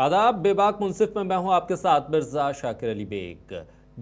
आदाब। बेबाक मुंसिफ में मैं हूं आपके साथ मिर्जा शाकिर अली बेग।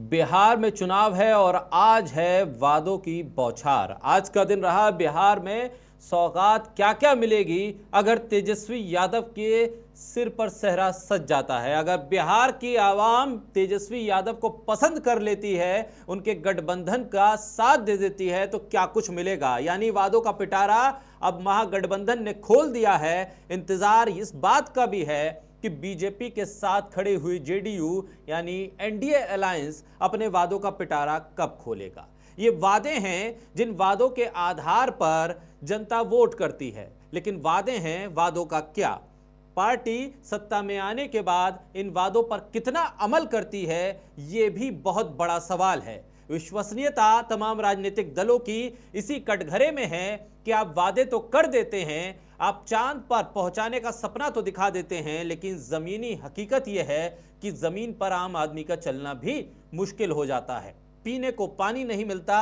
बिहार में चुनाव है और आज है वादों की बौछार। आज का दिन रहा बिहार में सौगात क्या क्या मिलेगी अगर तेजस्वी यादव के सिर पर सेहरा सज जाता है। अगर बिहार की आवाम तेजस्वी यादव को पसंद कर लेती है, उनके गठबंधन का साथ दे देती है, तो क्या कुछ मिलेगा। यानी वादों का पिटारा अब महागठबंधन ने खोल दिया है। इंतजार इस बात का भी है कि बीजेपी के साथ खड़ी हुई जेडीयू यानी एनडीए अलायंस अपने वादों का पिटारा कब खोलेगा। ये वादे हैं जिन वादों के आधार पर जनता वोट करती है, लेकिन वादे हैं, वादों का क्या। पार्टी सत्ता में आने के बाद इन वादों पर कितना अमल करती है, यह भी बहुत बड़ा सवाल है। विश्वसनीयता तमाम राजनीतिक दलों की इसी कटघरे में है कि आप वादे तो कर देते हैं, आप चांद पर पहुंचाने का सपना तो दिखा देते हैं, लेकिन जमीनी हकीकत यह है कि जमीन पर आम आदमी का चलना भी मुश्किल हो जाता है। पीने को पानी नहीं मिलता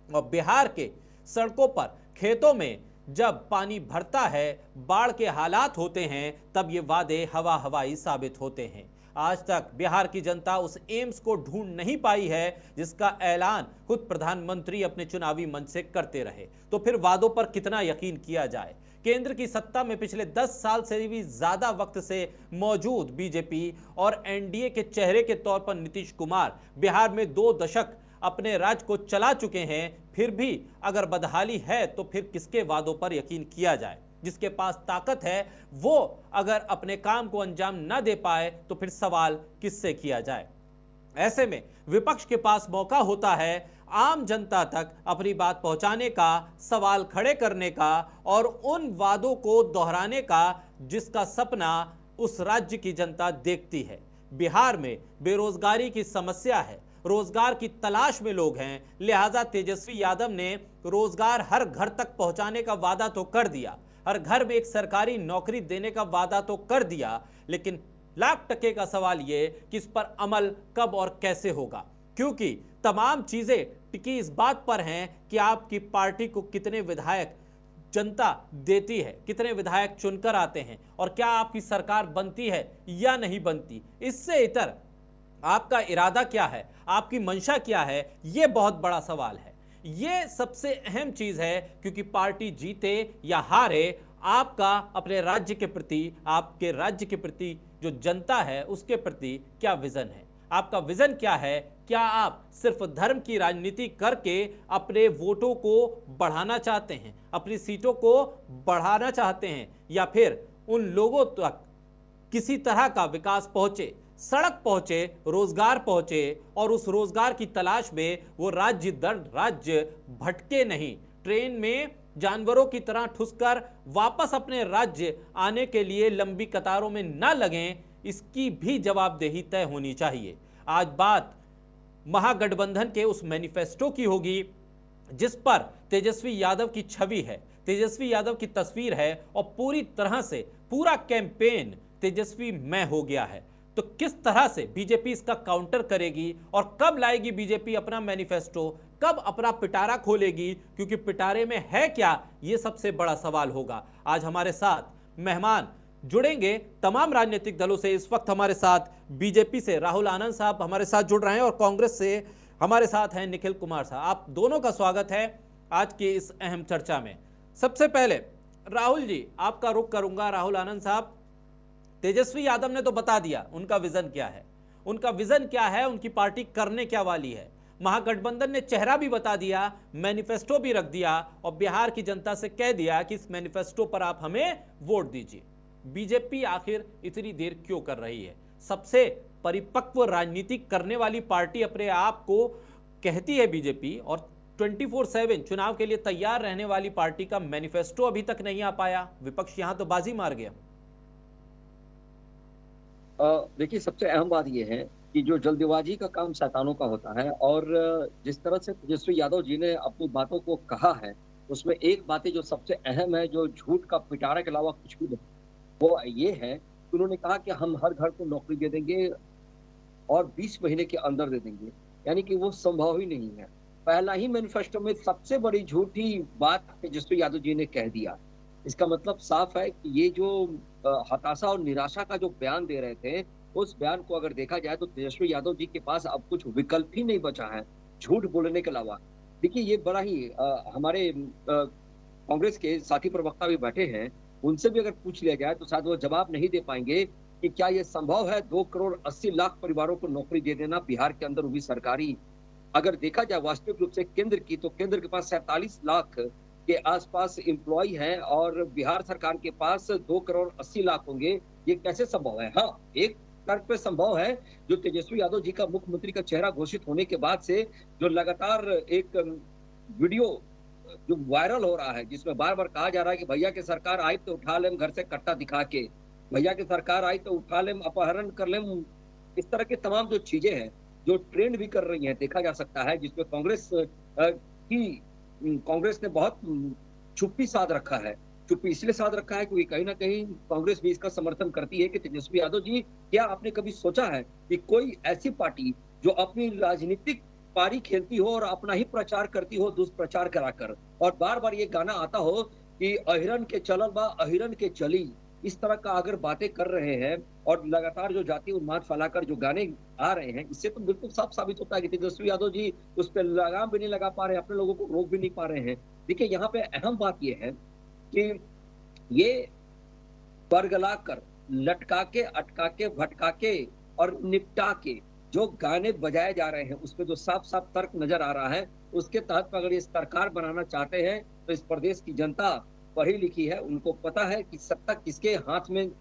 और बिहार के सड़कों पर, खेतों में जब पानी भरता है, बाढ़ के हालात होते हैं, तब ये वादे हवा हवाई साबित होते हैं। आज तक बिहार की जनता उस एम्स को ढूंढ नहीं पाई है जिसका ऐलान खुद प्रधानमंत्री अपने चुनावी मंच से करते रहे। तो फिर वादों पर कितना यकीन किया जाए। केंद्र की सत्ता में पिछले 10 साल से भी ज्यादा वक्त से मौजूद बीजेपी और एनडीए के चेहरे के तौर पर नीतीश कुमार बिहार में 2 दशक अपने राज्य को चला चुके हैं। फिर भी अगर बदहाली है तो फिर किसके वादों पर यकीन किया जाए। जिसके पास ताकत है वो अगर अपने काम को अंजाम न दे पाए तो फिर सवाल किससे किया जाए। ऐसे में विपक्ष के पास मौका होता है आम जनता तक अपनी बात पहुंचाने का, सवाल खड़े करने का और उन वादों को दोहराने का जिसका सपना उस राज्य की जनता देखती है। बिहार में बेरोजगारी की समस्या है, रोजगार की तलाश में लोग हैं, लिहाजा तेजस्वी यादव ने रोजगार हर घर तक पहुंचाने का वादा तो कर दिया, हर घर में एक सरकारी नौकरी देने का वादा तो कर दिया, लेकिन लाख टके का सवाल यह कि इस पर अमल कब और कैसे होगा। क्योंकि तमाम चीजें टिकी इस बात पर हैं कि आपकी पार्टी को कितने विधायक जनता देती है, कितने विधायक चुनकर आते हैं और क्या आपकी सरकार बनती है या नहीं बनती। इससे इतर आपका इरादा क्या है, आपकी मंशा क्या है, यह बहुत बड़ा सवाल है। यह सबसे अहम चीज है, क्योंकि पार्टी जीते या हारे, आपका अपने राज्य के प्रति, आपके राज्य के प्रति जो जनता है उसके प्रति क्या विजन है। आपका विजन क्या है। क्या आप सिर्फ धर्म की राजनीति करके अपने वोटों को बढ़ाना चाहते हैं, अपनी सीटों को बढ़ाना चाहते हैं, या फिर उन लोगों तक किसी तरह का विकास पहुंचे, सड़क पहुंचे, रोजगार पहुंचे और उस रोजगार की तलाश में वो राज्य दर राज्य भटके नहीं, ट्रेन में जानवरों की तरह ठुसकर वापस अपने राज्य आने के लिए लंबी कतारों में ना लगें। इसकी भी जवाबदेही तय होनी चाहिए। आज बात महागठबंधन के उस मैनिफेस्टो की होगी जिस पर तेजस्वी यादव की छवि है, तेजस्वी यादव की तस्वीर है और पूरी तरह से पूरा कैंपेन तेजस्वी में हो गया है। तो किस तरह से बीजेपी इसका काउंटर करेगी और कब लाएगी बीजेपी अपना मैनिफेस्टो, कब अपना पिटारा खोलेगी, क्योंकि पिटारे में है क्या, यह सबसे बड़ा सवाल होगा। आज हमारे साथ मेहमान जुड़ेंगे तमाम राजनीतिक दलों से। इस वक्त हमारे साथ बीजेपी से राहुल आनंद साहब हमारे साथ जुड़ रहे हैं और कांग्रेस से हमारे साथ हैं निखिल कुमार साहब। आप दोनों का स्वागत है आज की इस अहम चर्चा में। सबसे पहले राहुल जी, आपका रुख करूंगा। राहुल आनंद साहब, तेजस्वी यादव ने तो बता दिया उनका विजन क्या है, उनका विजन क्या है, उनकी पार्टी करने क्या वाली है। महागठबंधन ने चेहरा भी बता दिया, मैनिफेस्टो भी रख दिया और बिहार की जनता से कह दिया कि इस मैनिफेस्टो पर आप हमें वोट दीजिए। बीजेपी आखिर इतनी देर क्यों कर रही है। सबसे परिपक्व राजनीति करने वाली पार्टी अपने आप को कहती है बीजेपी, और 24/7 चुनाव के लिए तैयार रहने वाली पार्टी का मैनिफेस्टो अभी तक नहीं आ पाया। विपक्ष यहां तो बाजी मार गया। देखिए, सबसे अहम बात यह है कि जो जल्दबाजी का काम शैतानों का होता है, और जिस तरह से तेजस्वी यादव जी ने अपनी बातों को कहा है, उसमें एक बात जो सबसे अहम है, जो झूठ का पिटारा के अलावा कुछ भी नहीं, वो ये है कि उन्होंने कहा कि हम हर घर को नौकरी दे देंगे और 20 महीने के अंदर दे देंगे। यानी कि वो संभव ही नहीं है। पहला ही मैनिफेस्टो में सबसे बड़ी झूठी बात तेजस्वी यादव जी ने कह दिया। इसका मतलब साफ है कि ये जो हताशा और निराशा का जो बयान दे रहे थे, उस बयान को अगर देखा जाए तो तेजस्वी यादव जी के पास अब कुछ विकल्प ही नहीं बचा है, झूठ बोलने के अलावा। देखिए ये बड़ा ही हमारे कांग्रेस के साथी प्रवक्ता भी बैठे हैं, उनसे भी अगर पूछ लिया जाए तो शायद वो जवाब नहीं दे पाएँगे कि क्या ये संभव है 2 करोड़ 80 लाख परिवारों को नौकरी दे देना बिहार के अंदर, वो भी सरकारी। अगर देखा जाए वास्तविक रूप से केंद्र की, तो केंद्र के पास 47 लाख के आसपास एम्प्लॉय हैं और बिहार सरकार के पास 2 करोड़ 80 लाख होंगे। ये कैसे संभव है? हाँ, एक तर्क पे संभव है, जो तेजस्वी यादव जी का मुख्यमंत्री का चेहरा घोषित होने के बाद से जो लगातार एक वीडियो जो वायरल हो रहा है, जिसमें बार-बार कहा जा रहा है कि भैया की सरकार आई तो उठा लेम घर से कट्टा दिखा के, भैया की सरकार आई तो उठा लेम, अपहरण कर लेम। इस तरह की तमाम जो चीजें हैं, जो ट्रेंड भी कर रही हैं, देखा जा सकता है, जिसमें कांग्रेस ने बहुत चुप्पी साध रखा है। चुप्पी इसलिए साध रखा है क्योंकि कहीं न कहीं कांग्रेस भी इसका समर्थन करती है कि तेजस्वी यादव जी, क्या आपने कभी सोचा है कि कोई ऐसी पार्टी जो अपनी राजनीतिक पारी खेलती हो और अपना ही प्रचार करती हो दुष्प्रचार कराकर, और बार-बार ये गाना आता हो कि अहिरन के चलल बा, अहिरन के चली, इस तरह का अगर बातें कर रहे हैं और लगातार जो जाति उन्माद फैलाकर जो गाने आ रहे हैं, इससे तो बिल्कुल साफ साबित होता है कि तेजस्वी यादव जी उस पे लगाम भी नहीं लगा पा रहे हैं, अपने लोगों को रोक भी नहीं पा रहे हैं। देखिए यहाँ पे अहम बात ये है कि ये बरगला कर, लटका के, अटका के, भटका के और निपटा के जो गाने बजाए जा रहे हैं, उसमें जो साफ-साफ तर्क नजर आ रहा है, उसके तहत अगर ये सरकार बनाना चाहते हैं, तो इस प्रदेश की जनता पढ़ी लिखी है, उनको पता है कि सत्ता किसके हाथ में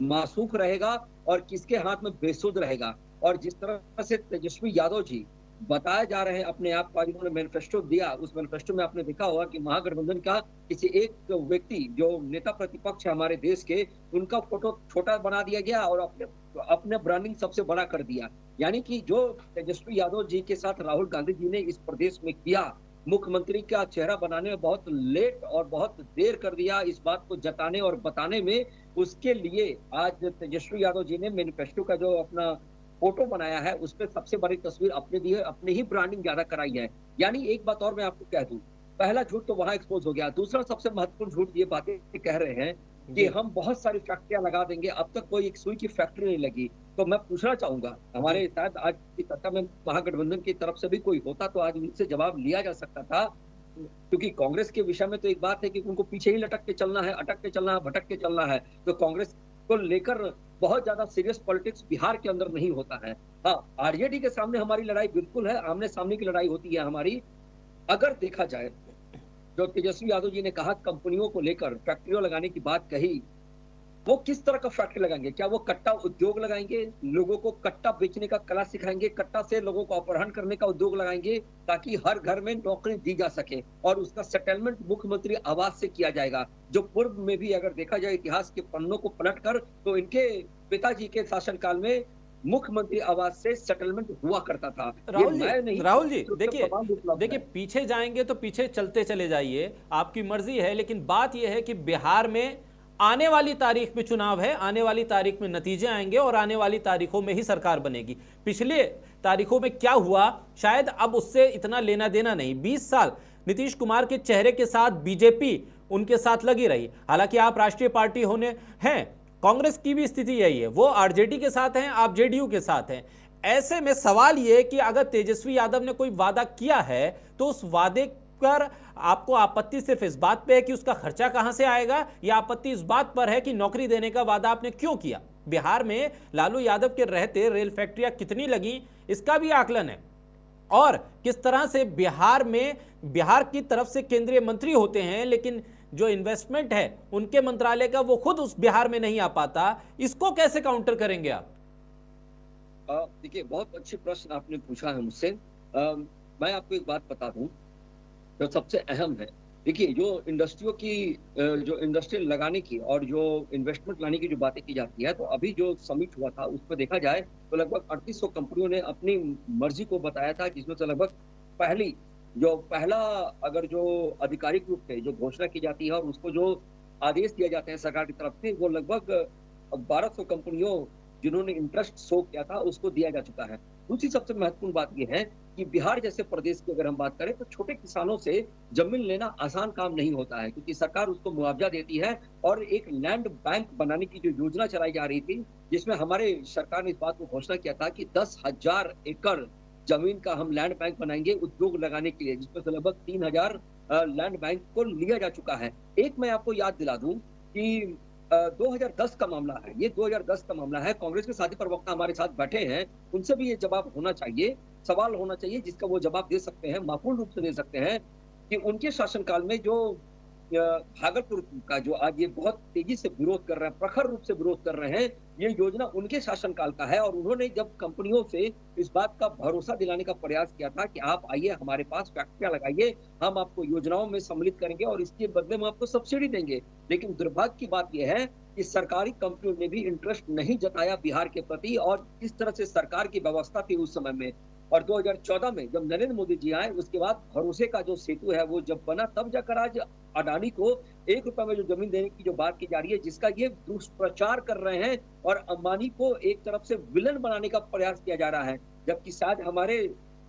मासूख रहेगा और किसके हाथ में बेसुध रहेगा। और जिस तरह से तेजस्वी यादव जी बताए जा रहे हैं अपने आप का, जिन्होंने मैनिफेस्टो दिया, उस मैनिफेस्टो में आपने देखा होगा कि महागठबंधन का किसी एक व्यक्ति जो नेता प्रतिपक्ष है हमारे देश के, उनका फोटो छोटा बना दिया गया और अपने ब्रांडिंग सबसे बड़ा कर दिया। यानी कि जो तेजस्वी यादव जी के साथ राहुल गांधी जी ने इस प्रदेश में किया, मुख्यमंत्री का चेहरा बनाने में बहुत लेट और बहुत देर कर दिया, इस बात को जताने और बताने में। उसके लिए आज तेजस्वी यादव जी ने मैनिफेस्टो का जो अपना फोटो बनाया है, उसपे सबसे बड़ी तस्वीर अपने दी है, अपनी ही ब्रांडिंग ज्यादा कराई है। यानी एक बात और मैं आपको कह दूं, पहला झूठ तो वहां एक्सपोज हो गया, दूसरा सबसे महत्वपूर्ण झूठ ये बातें कह रहे हैं कि हम बहुत सारी फैक्ट्रियां लगा देंगे, अब तक कोई एक सुई की फैक्ट्री नहीं लगी। तो मैं पूछना चाहूंगा, हमारे शायद आज की चर्चा में महागठबंधन की तरफ से भी कोई होता तो आज उनसे जवाब लिया जा सकता था, क्योंकि कांग्रेस के विषय में तो एक बात है कि उनको पीछे ही लटक के चलना है, अटक के चलना है, भटक के चलना है। तो कांग्रेस को लेकर बहुत ज्यादा सीरियस पॉलिटिक्स बिहार के अंदर नहीं होता है। हाँ, आरजेडी के सामने हमारी लड़ाई बिल्कुल है, आमने सामने की लड़ाई होती है हमारी। अगर देखा जाए, जो तेजस्वी यादव जी ने कहा कंपनियों को लेकर फैक्ट्रियों लगाने की बात कही, वो किस तरह का फैक्ट्री लगाएंगे? क्या वो कट्टा उद्योग लगाएंगे, लोगों को कट्टा बेचने का कला सिखाएंगे, कट्टा से लोगों को अपहरण करने का उद्योग लगाएंगे ताकि हर घर में नौकरी दी जा सके, और उसका सेटलमेंट मुख्यमंत्री आवास से किया जाएगा, जो पूर्व में भी अगर देखा जाए इतिहास के पन्नों को पलटकर, तो इनके पिताजी के शासनकाल में मुख्यमंत्री आवास से सेटलमेंट हुआ करता था। राहुल जी देखिए पीछे जाएंगे तो पीछे चलते चले जाइए, आपकी मर्जी है, लेकिन बात यह है कि बिहार में आने वाली तारीख में चुनाव है, आने वाली तारीख में नतीजे आएंगे और आने वाली तारीखों में ही सरकार बनेगी। पिछले तारीखों में क्या हुआ शायद अब उससे इतना लेना देना नहीं। 20 साल नीतीश कुमार के चेहरे के साथ बीजेपी उनके साथ लगी रही, हालांकि आप राष्ट्रीय पार्टी होने हैं, कांग्रेस की भी स्थिति यही है, वो आरजेडी के साथ हैं, आप जेडीयू के साथ हैं। ऐसे में सवाल यह कि अगर तेजस्वी यादव ने कोई वादा किया है तो उस वादे पर आपको आपत्ति सिर्फ इस बात पे है कि उसका खर्चा कहां से आएगा, या आपत्ति इस बात पर है कि नौकरी देने का वादा आपने क्यों किया? बिहार में लालू यादव के रहते रेल फैक्ट्रियां कितनी लगी, इसका भी आकलन है, और किस तरह से बिहार में बिहार की तरफ से केंद्रीय मंत्री होते हैं लेकिन जो इन्वेस्टमेंट है उनके मंत्रालय का वो खुद उस बिहार में नहीं आ पाता। इसको कैसे काउंटर करेंगे आप? देखिए, बहुत अच्छी प्रश्न आपने पूछा है मुझसे। मैं आपको एक बात बता दूं जो सबसे अहम है। देखिए, जो इंडस्ट्रियों की जो इंडस्ट्री लगाने की और जो इन्वेस्टमेंट लाने की जो बातें की जाती है, तो अभी जो समिट हुआ था उस पर देखा जाए तो लगभग 3800 कंपनियों ने अपनी मर्जी को बताया था, जिसमें से लगभग पहला अगर जो आधिकारिक रूप से जो घोषणा की जाती है और उसको जो आदेश दिया जाते हैं सरकार की तरफ से, वो लगभग 1200 कंपनियों जिन्होंने इंटरेस्ट शो किया था उसको दिया जा चुका है। दूसरी सबसे महत्वपूर्ण बात ये है कि बिहार जैसे प्रदेश की अगर हम बात करें तो छोटे किसानों से जमीन लेना आसान काम नहीं होता है, क्योंकि सरकार उसको मुआवजा देती है और एक लैंड बैंक बनाने की जो योजना चलाई जा रही थी, जिसमें हमारे सरकार ने इस बात को घोषणा किया था कि 10,000 एकड़ जमीन का हम लैंड बैंक बनाएंगे उद्योग लगाने के लिए, जिसमें से लगभग 3,000 लैंड बैंक को लिया जा चुका है। एक मैं आपको याद दिला दूं कि 2010 का मामला है, ये 2010 का मामला है। कांग्रेस के साथी प्रवक्ता हमारे साथ बैठे हैं, उनसे भी ये जवाब होना चाहिए, सवाल होना चाहिए जिसका वो जवाब दे सकते हैं, माकूल रूप से दे सकते हैं कि उनके शासनकाल में जो भागलपुर का जो आज ये बहुत तेजी से विरोध कर रहे हैं, प्रखर रूप से विरोध कर रहे हैं, ये योजना उनके शासनकाल का है। और उन्होंने जब कंपनियों से इस बात का भरोसा दिलाने का प्रयास किया था कि आप आइए हमारे पास फैक्ट्रियां लगाइए, हम आपको योजनाओं में सम्मिलित करेंगे और इसके बदले में आपको सब्सिडी देंगे। लेकिन दुर्भाग्य की बात यह है कि सरकारी कंपनियों ने भी इंटरेस्ट नहीं जताया बिहार के प्रति, और इस तरह से सरकार की व्यवस्था थी उस समय में। और 2014 में जब नरेंद्र मोदी जी आए, उसके बाद भरोसे का जो सेतु है वो जब बना, तब जाकर आज अडानी को 1 रुपए में जो जमीन देने की जो बात की जा रही है, जिसका ये दुष्प्रचार कर रहे हैं और अंबानी को एक तरफ से विलन बनाने का प्रयास किया जा रहा है। जबकि शायद हमारे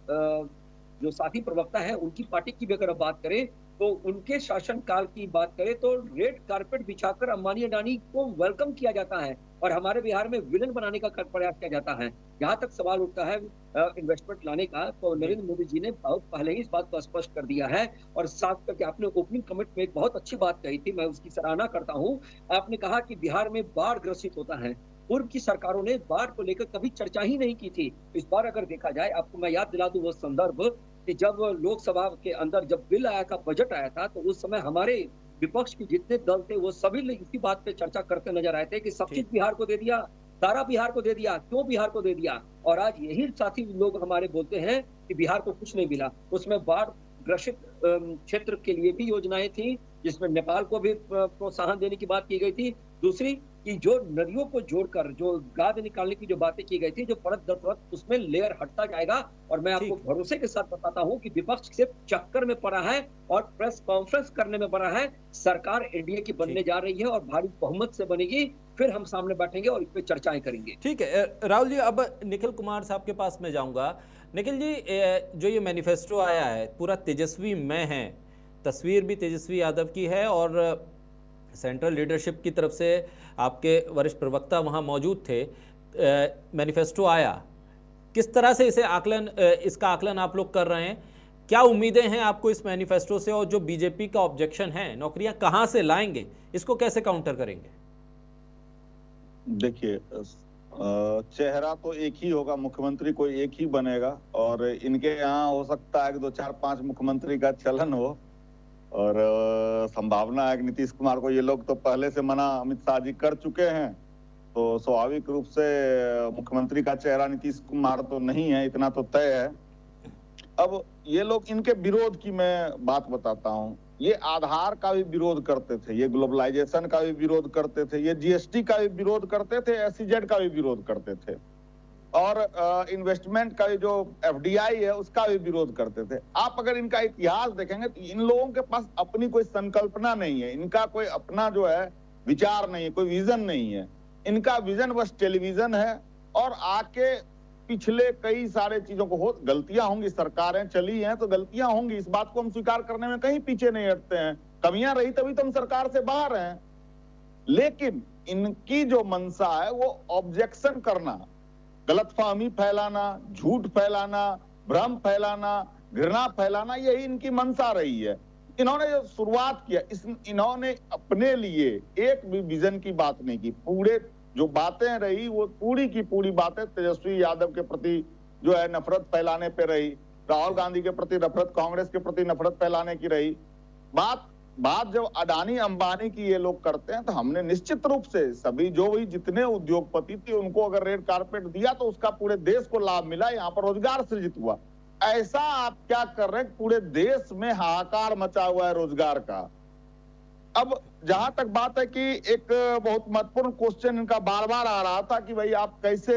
जो साथी प्रवक्ता है उनकी पार्टी की भी अगर बात करें तो उनके शासनकाल की बात करें तो रेड कारपेट बिछाकर अंबानी अडानी को वेलकम किया जाता है और हमारे बिहार में विलन बनाने का प्रयास किया जाता है। यहाँ तक सवाल उठता है इन्वेस्टमेंट लाने का, तो नरेंद्र मोदी जी ने बहुत पहले ही इस बात को स्पष्ट कर दिया है। और साथ करके आपने ओपनिंग कमेंट में एक बहुत अच्छी बात कही थी, मैं उसकी सराहना करता हूँ। आपने कहा कि बिहार में बाढ़ ग्रसित होता है। पूर्व की सरकारों ने बाढ़ को लेकर कभी चर्चा ही नहीं की थी। इस बार अगर देखा जाए, आपको मैं याद दिला दूं वो संदर्भ कि जब लोकसभा के अंदर जब बिल आया था, बजट आया था, तो उस समय हमारे विपक्ष के जितने दल थे वो सभी इसी बात पे चर्चा करते नजर आए थे कि सब चीज बिहार को दे दिया, सारा बिहार को दे दिया, क्यों बिहार को दे दिया। और आज यही साथी लोग हमारे बोलते हैं कि बिहार को कुछ नहीं मिला। उसमें बाढ़ ग्रसित क्षेत्र के लिए भी योजनाएं थी, जिसमें नेपाल को भी प्रोत्साहन देने की बात की गई थी। दूसरी कि जो नदियों को जोड़कर जो गाद निकालने की जो बातें की गई थी, जो परत दर परत उसमें लेयर हटता जाएगा। और मैं आपको भरोसे के साथ बताता हूं कि विपक्ष सिर्फ चक्कर में पड़ा है और प्रेस कॉन्फ्रेंस करने में पड़ा है। सरकार एनडीए की बनने जा रही है और भारी बहुमत से बनेगी, फिर हम सामने बैठेंगे और इस पर चर्चाएं करेंगे। ठीक है राहुल जी, अब निखिल कुमार साहब के पास मैं जाऊंगा। निखिल जी, जो ये मैनिफेस्टो आया है पूरा तेजस्वी में है, तस्वीर भी तेजस्वी यादव की है और सेंट्रल लीडरशिप की तरफ से आपके वरिष्ठ प्रवक्ता वहां मौजूद थे। मैनिफेस्टो आया, किस तरह से इसका आकलन आप लोग कर रहे हैं? क्या उम्मीदें हैं आपको इस मैनिफेस्टो से? और जो बीजेपी का ऑब्जेक्शन है, नौकरियां कहां से लाएंगे, इसको कैसे काउंटर करेंगे? देखिए, चेहरा तो एक ही होगा, मुख्यमंत्री कोई एक ही बनेगा और इनके यहाँ हो सकता है कि 2-4-5 मुख्यमंत्री का चलन हो और संभावना है कि नीतीश कुमार को, ये लोग तो पहले से मना अमित शाह जी कर चुके हैं, तो स्वाभाविक रूप से मुख्यमंत्री का चेहरा नीतीश कुमार तो नहीं है, इतना तो तय है। अब ये लोग, इनके विरोध की मैं बात बताता हूँ। ये आधार का भी विरोध करते थे, ये ग्लोबलाइजेशन का भी विरोध करते थे, ये जीएसटी का भी विरोध करते थे, एसईजेड का भी विरोध करते थे और इन्वेस्टमेंट का भी जो एफडीआई है उसका भी विरोध करते थे। आप अगर इनका इतिहास देखेंगे तो इन लोगों के पास अपनी कोई संकल्पना नहीं है, इनका कोई अपना जो है विचार नहीं है, कोई विजन नहीं है। इनका विजन बस टेलीविजन है और आके पिछले कई सारे चीजों को गलतियां होंगी, सरकारें चली हैं तो गलतियां होंगी, इस बात को हम स्वीकार करने में कहीं पीछे नहीं हटते हैं। कमियां रही तभी तो हम सरकार से बाहर हैं। लेकिन इनकी जो मंशा है वो ऑब्जेक्शन करना, गलतफहमी फैलाना, झूठ फैलाना, भ्रम फैलाना, घृणा फैलाना, यही इनकी मंशा रही है। इन्होंने जो शुरुआत किया, इन्होंने अपने लिए एक भी विजन की बात नहीं की। पूरे जो बातें रही वो पूरी की पूरी बातें तेजस्वी यादव के प्रति जो है नफरत फैलाने पे रही, राहुल गांधी के प्रति नफरत, कांग्रेस के प्रति नफरत फैलाने की रही। बात जब अडानी अंबानी की ये लोग करते हैं तो हमने निश्चित रूप से सभी जो भी जितने उद्योगपति थे उनको अगर रेड कारपेट दिया तो उसका पूरे देश को लाभ मिला, यहाँ पर रोजगार सृजित हुआ। ऐसा आप क्या कर रहे हैं, पूरे देश में हाहाकार मचा हुआ है रोजगार का। अब जहां तक बात है कि एक बहुत महत्वपूर्ण क्वेश्चन इनका बार बार आ रहा था कि भाई आप कैसे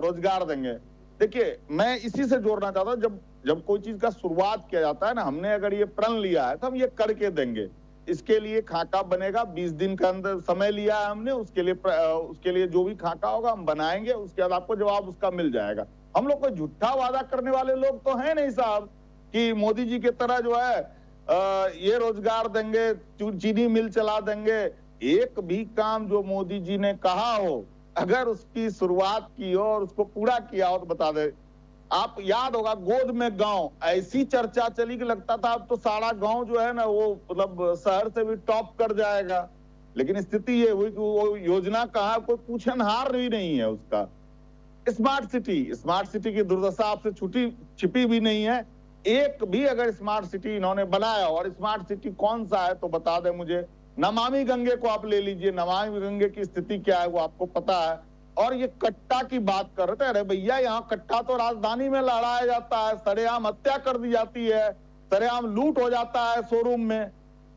रोजगार देंगे। देखिए, मैं इसी से जोड़ना चाहता हूं, जब कोई चीज का शुरुआत किया जाता है ना, हमने अगर ये प्रण लिया है तो हम ये करके देंगे। इसके लिए खाका बनेगा। 20 दिन का अंदर समय लिया है हमने, उसके लिए जो भी खाका होगा हम बनाएंगे, उसके बाद आपको जवाब उसका मिल जाएगा। हम लोग कोई झूठा वादा करने वाले लोग तो हैं नहीं साहब, कि मोदी जी की तरह जो है ये रोजगार देंगे, चीनी मिल चला देंगे। एक भी काम जो मोदी जी ने कहा हो, अगर उसकी शुरुआत की हो और उसको पूरा किया हो तो बता दे। आप याद होगा गोद में गांव, ऐसी चर्चा चली कि लगता था अब तो सारा गांव जो है ना वो मतलब शहर से भी टॉप कर जाएगा। लेकिन स्थिति ये हुई कि वो योजना कहाँ, कोई पूछनहार भी नहीं है उसका। स्मार्ट सिटी की दुर्दशा आपसे छिपी भी नहीं है। एक भी अगर स्मार्ट सिटी इन्होंने बनाया, और स्मार्ट सिटी कौन सा है तो बता दे मुझे। नमामि गंगे को आप ले लीजिए, नमामि गंगे की स्थिति क्या है वो आपको पता है। और ये कट्टा की बात कर रहे थे, अरे भैया यहाँ कट्टा तो राजधानी में लड़ाया जाता है, सरेआम हत्या कर दी जाती है, सरेआम लूट हो जाता है शोरूम में।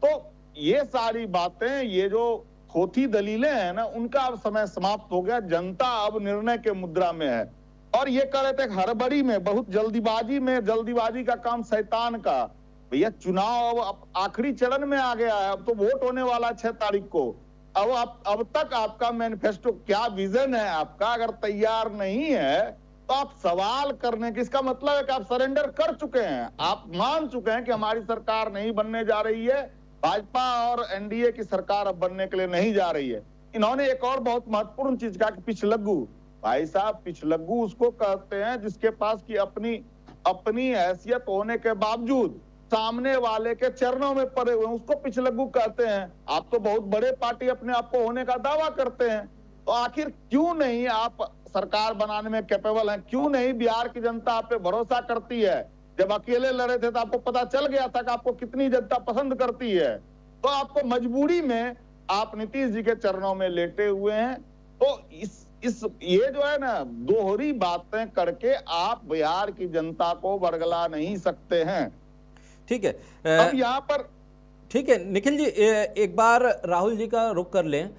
तो ये सारी बातें, ये जो खोटी दलीलें हैं ना, उनका अब समय समाप्त हो गया। जनता अब निर्णय के मुद्रा में है। और ये कह रहे थे हड़बड़ी में, बहुत जल्दीबाजी का काम शैतान का। भैया चुनाव अब आखिरी चरण में आ गया है, अब तो वोट होने वाला 6 तारीख को। अब तक आपका मैनिफेस्टो क्या विजन है आपका अगर तैयार नहीं है तो आप सवाल करने की, इसका मतलब है कि आप सरेंडर कर चुके हैं, आप मान चुके हैं कि हमारी सरकार नहीं बनने जा रही है, भाजपा और एनडीए की सरकार अब बनने के लिए नहीं जा रही है। इन्होंने एक और बहुत महत्वपूर्ण चीज कहा कि पिछलग्गू। भाई साहब पिछलग्गू उसको कहते हैं जिसके पास की अपनी हैसियत होने के बावजूद सामने वाले के चरणों में पड़े हुए, उसको पिछलग्गू कहते हैं। आप तो बहुत बड़े पार्टी अपने आप को होने का दावा करते हैं, तो आखिर क्यों नहीं आप सरकार बनाने में कैपेबल हैं? क्यों नहीं बिहार की जनता आप पे भरोसा करती है? जब अकेले लड़े थे तो आपको पता चल गया था कि आपको कितनी जनता पसंद करती है। तो आपको मजबूरी में आप नीतीश जी के चरणों में लेटे हुए हैं। तो ये जो है ना दोहरी बातें करके आप बिहार की जनता को बरगला नहीं सकते हैं। ठीक है, अब यहाँ पर ठीक है निखिल जी, एक बार राहुल जी का रुख कर लें।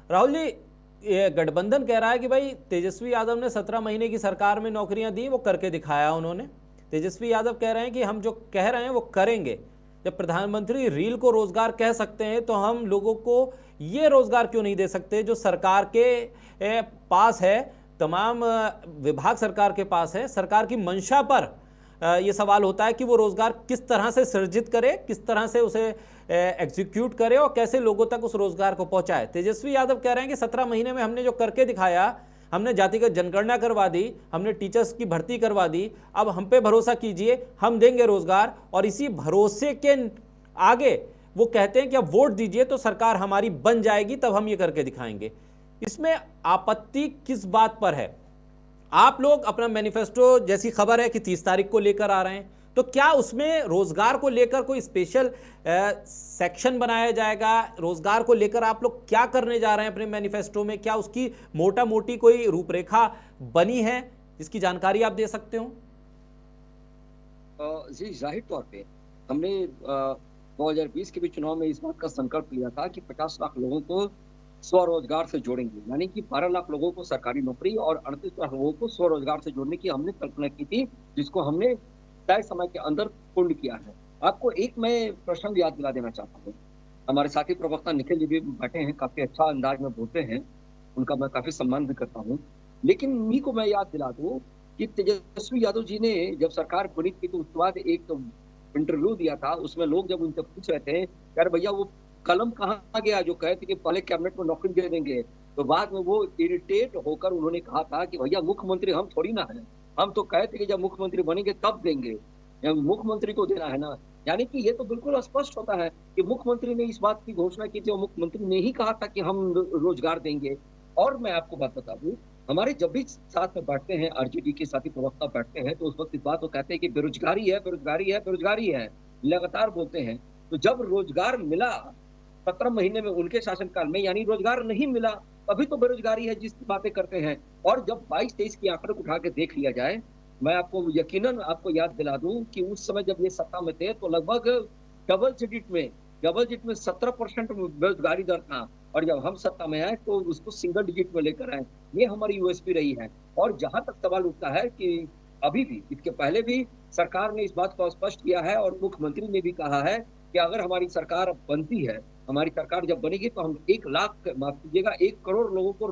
राहुल जी, ये गठबंधन कह रहा है कि भाई तेजस्वी यादव ने 17 महीने की सरकार में नौकरियां दी, वो करके दिखाया उन्होंने। तेजस्वी यादव कह रहे हैं कि हम जो कह रहे हैं वो करेंगे। जब प्रधानमंत्री रील को रोजगार कह सकते हैं तो हम लोगों को ये रोजगार क्यों नहीं दे सकते जो सरकार के पास है, तमाम विभाग सरकार के पास है। सरकार की मंशा पर ये सवाल होता है कि वो रोजगार किस तरह से सृजित करे, किस तरह से उसे एग्जीक्यूट करे और कैसे लोगों तक उस रोजगार को पहुंचाए। तेजस्वी यादव कह रहे हैं कि 17 महीने में हमने जो करके दिखाया, हमने जातिगत जनगणना करवा दी, हमने टीचर्स की भर्ती करवा दी, अब हम पे भरोसा कीजिए, हम देंगे रोजगार। और इसी भरोसे के आगे वो कहते हैं कि अब वोट दीजिए तो सरकार हमारी बन जाएगी, तब हम ये करके दिखाएंगे। इसमें आपत्ति किस बात पर है? आप लोग अपना मैनिफेस्टो, जैसी खबर है कि 30 तारीख को लेकर आ रहे हैं, तो क्या उसमें रोजगार को लेकर कोई स्पेशल सेक्शन बनाया जाएगा? रोजगार को लेकर आप लोग क्या करने जा रहे हैं अपने मैनिफेस्टो में? क्या उसकी मोटा मोटी कोई रूपरेखा बनी है जिसकी जानकारी आप दे सकते हो? जी, जाहिर तौर पे हमने 2020 के भी चुनाव में इस बात का संकल्प लिया था कि 50 लाख लोगों को स्वरोजगार से जोड़ेंगे, यानी कि 12 लाख लोगों को सरकारी नौकरी और 38 लाख लोगों को स्वरोजगार से जोड़ने की हमने कल्पना की थी, जिसको हमने तय समय के अंदर पूर्ण किया है। आपको एक मैं प्रसंग याद दिला देना चाहता हूँ। हमारे साथी प्रवक्ता निखिल जी भी बैठे हैं, काफी अच्छा अंदाज में बोलते हैं, उनका मैं काफी सम्मान भी करता हूँ। लेकिन उन्हीं को मैं याद दिला दूं कि तेजस्वी यादव जी ने जब सरकार बनी थी तो उसके बाद एक इंटरव्यू दिया था, उसमें लोग जब उनसे पूछ रहे थे यार भैया वो कलम कहाँ गया जो कहे थे कि पहले कैबिनेट में नौकरी दे देंगे, तो बाद में वो इरिटेट होकर उन्होंने कहा था कि भैया मुख्यमंत्री हम थोड़ी ना है, हम तो कहे थे कि जब मुख्यमंत्री बनेंगे तब देंगे, मुख्यमंत्री को देना है ना। यानी कि ये तो बिल्कुल स्पष्ट होता है कि मुख्यमंत्री ने इस बात की घोषणा की थी और मुख्यमंत्री ने ही कहा था कि हम रोजगार देंगे। और मैं आपको बात बता दूं, हमारे जब भी साथ में बैठते हैं, आरजेडी के साथी प्रवक्ता बैठते हैं, तो उस वक्त इस बात को कहते हैं कि बेरोजगारी है, बेरोजगारी है, बेरोजगारी है, लगातार बोलते हैं। तो जब रोजगार मिला 17 महीने में उनके शासनकाल में, यानी रोजगार नहीं मिला, तभी तो बेरोजगारी है जिसकी बातें करते हैं। और जब 22-23 की आंकड़े उठा के देख लिया जाए, मैं आपको यकीनन आपको याद दिला दूं कि उस समय जब ये सत्ता में थे तो लगभग डबल डिजिट में 17% बेरोजगारी दर था, और जब हम सत्ता में आए तो उसको सिंगल डिजिट में लेकर आए। ये हमारी यूएसपी रही है। और जहां तक सवाल उठता है कि अभी भी, इसके पहले भी सरकार ने इस बात को स्पष्ट किया है और मुख्यमंत्री ने भी कहा है कि कि अगर हमारी सरकार अब बनती है, हमारी सरकार जब बनेगी तो हम 1 लाख, माफ कीजिएगा, 1 करोड़ लोगों को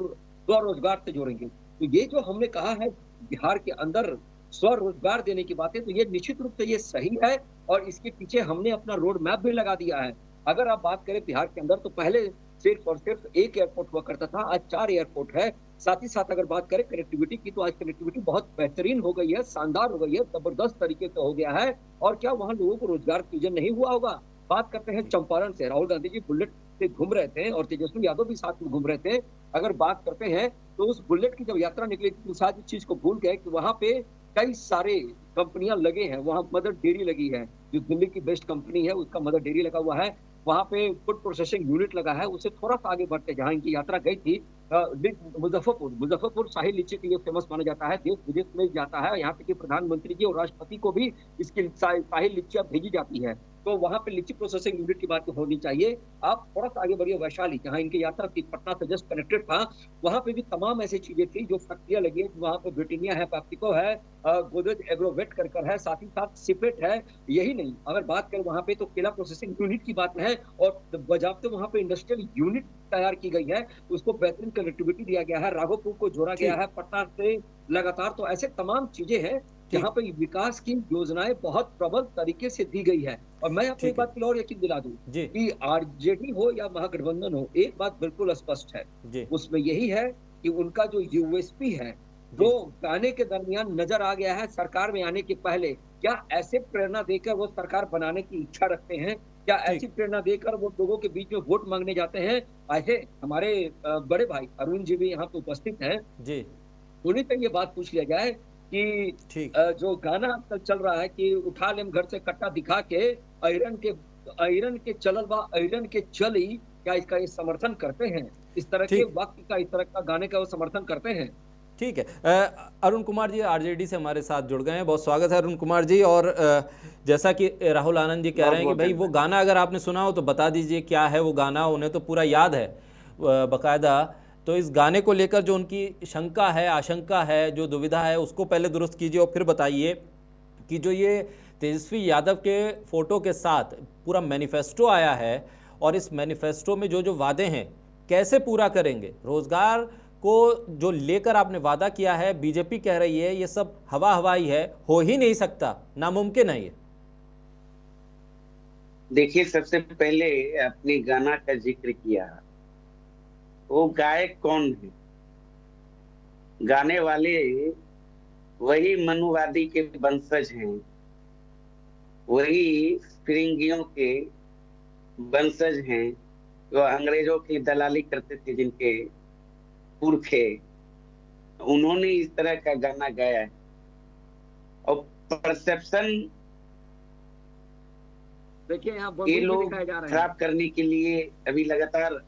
स्वरोजगार से जोड़ेंगे। तो ये जो हमने कहा है बिहार के अंदर स्वरोजगार देने की बातें, तो ये निश्चित रूप से ये सही है और इसके पीछे हमने अपना रोड मैप भी लगा दिया है। अगर आप बात करें बिहार के अंदर, तो पहले सिर्फ और सिर्फ 1 एयरपोर्ट हुआ करता था, आज 4 एयरपोर्ट है। साथ ही साथ अगर बात करें कनेक्टिविटी की, तो आज कनेक्टिविटी बहुत बेहतरीन हो गई है, शानदार हो गई है, जबरदस्त तरीके से हो गया है। और क्या वहाँ लोगों को रोजगार सृजन नहीं हुआ होगा? बात करते हैं चंपारण से, राहुल गांधी जी बुलेट से घूम रहे थे और तेजस्वी यादव भी साथ में घूम रहे थे। अगर बात करते हैं तो उस बुलेट की जब यात्रा निकली थी, तो शायद इस चीज को भूल गए कि वहाँ पे कई सारे कंपनियां लगे हैं, वहाँ मदर डेयरी लगी है, जो दिल्ली की बेस्ट कंपनी है उसका मदर डेयरी लगा हुआ है, वहाँ पे फूड प्रोसेसिंग यूनिट लगा है। उससे थोड़ा सा आगे बढ़ते जहाँ इनकी यात्रा गई थी, मुजफ्फरपुर शाही लीची के लिए फेमस माना जाता है, देश विदेश में जाता है। यहाँ तक कि प्रधानमंत्री जी और राष्ट्रपति को भी इसकी शाही लीचियां भेजी जाती है। तो वहाँ पे लीची प्रोसेसिंग यूनिट की बात होनी चाहिए। आप थोड़ा सा आगे बढ़िए, वैशाली, जहाँ इनकी यात्रा थी, पटना से जस्ट कनेक्टेड था, वहाँ पे भी तमाम ऐसी चीजें थी जो फैक्ट्रियां लगी है। वहाँ पे ब्रिटानिया है, पैप्सिको है, गोदरेज एग्रोवेट कर है, साथ ही साथ सिपेट है। यही नहीं, अगर बात करें वहाँ पे, तो केला प्रोसेसिंग यूनिट की बात है और बजाबते वहाँ पे इंडस्ट्रियल यूनिट तैयार की गई है, उसको बेहतरीन कनेक्टिविटी दिया गया है, राघोपुर को जोड़ा गया है पटना से लगातार। तो ऐसे तमाम चीजें हैं जहाँ पे विकास की योजनाएं बहुत प्रबल तरीके से दी गई है। और मैं आपको एक बात की और यकीन दिला दूं कि आरजेडी हो या महागठबंधन हो, एक बात बिल्कुल स्पष्ट है, उसमें यही है कि उनका जो यूएसपी है वो गाने के दरमियान नजर आ गया है। सरकार में आने के पहले क्या ऐसे प्रेरणा देकर वो सरकार बनाने की इच्छा रखते हैं? क्या ऐसी प्रेरणा देकर वो लोगों के बीच में वोट मांगने जाते हैं? ऐसे हमारे बड़े भाई अरुण जी भी यहाँ पे उपस्थित हैं, उन्हीं से ये बात पूछ लिया जाए कि जो गाना आजकल चल रहा है कि उठा लेम घर से कट्टा दिखा के ऐरन के चलल बा ऐरन के चली, क्या इसका ये समर्थन करते हैं? इस तरह के वाक्य का, इस तरह का गाने का वो समर्थन करते हैं? ठीक है, अरुण कुमार जी आरजेडी से हमारे साथ जुड़ गए हैं, बहुत स्वागत है अरुण कुमार जी। और जैसा कि राहुल आनंद जी कह रहे हैं कि भाई वो गाना अगर आपने सुना हो तो बता दीजिए क्या है वो गाना, उन्हें तो पूरा याद है बकायदा। तो इस गाने को लेकर जो उनकी शंका है, आशंका है, जो दुविधा है, उसको पहले दुरुस्त कीजिए और फिर बताइए कि जो ये तेजस्वी यादव के फोटो के साथ पूरा मैनिफेस्टो आया है और इस मैनिफेस्टो में जो जो वादे हैं कैसे पूरा करेंगे? रोजगार को जो लेकर आपने वादा किया है, बीजेपी कह रही है ये सब हवा हवाई है, हो ही नहीं सकता, नामुमकिन है ये। देखिए, सबसे पहले अपने गाना का जिक्र किया, वो गायक कौन है? गाने वाले वही मनुवादी के वंशज हैं, वही फिरंगियों के वंशज हैं जो अंग्रेजों की दलाली करते थे, जिनके पुरखे, उन्होंने इस तरह का गाना गाया है। और परसेप्शन देखिए यहाँ ये लोग खराब करने के लिए अभी लगातार,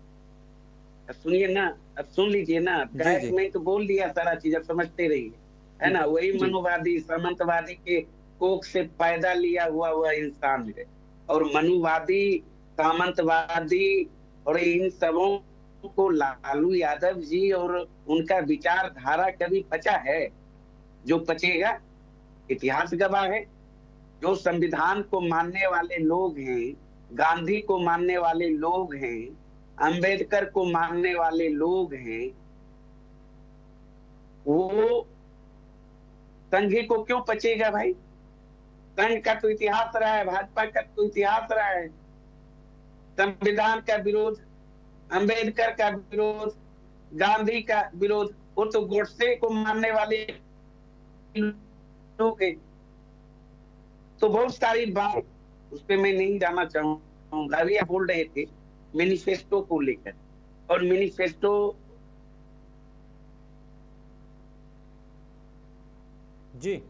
सुनिए ना, अब सुन लीजिए ना, मैं तो बोल दिया सारा चीज, अब समझते रहिए, है ना। वही मनुवादी सामंतवादी के कोख से पैदा लिया हुआ इंसान है, और मनुवादी सामंतवादी और इन सबों को लालू यादव जी और उनका विचारधारा कभी पचा है? जो पचेगा, इतिहास गवाह है। जो संविधान को मानने वाले लोग हैं, गांधी को मानने वाले लोग हैं, अंबेडकर को मानने वाले लोग हैं, वो संघी को क्यों पचेगा भाई? संघ का तो इतिहास रहा है, भाजपा का तो इतिहास रहा है, संविधान का विरोध, अंबेडकर का विरोध, गांधी का विरोध। वो तो गोडसे को मानने वाले लोग हैं। तो बहुत सारी बात उस पर मैं नहीं जाना चाहूंगा। अभी आप बोल रहे थे मैनिफेस्टो को लेकर, और मैनिफेस्टो जी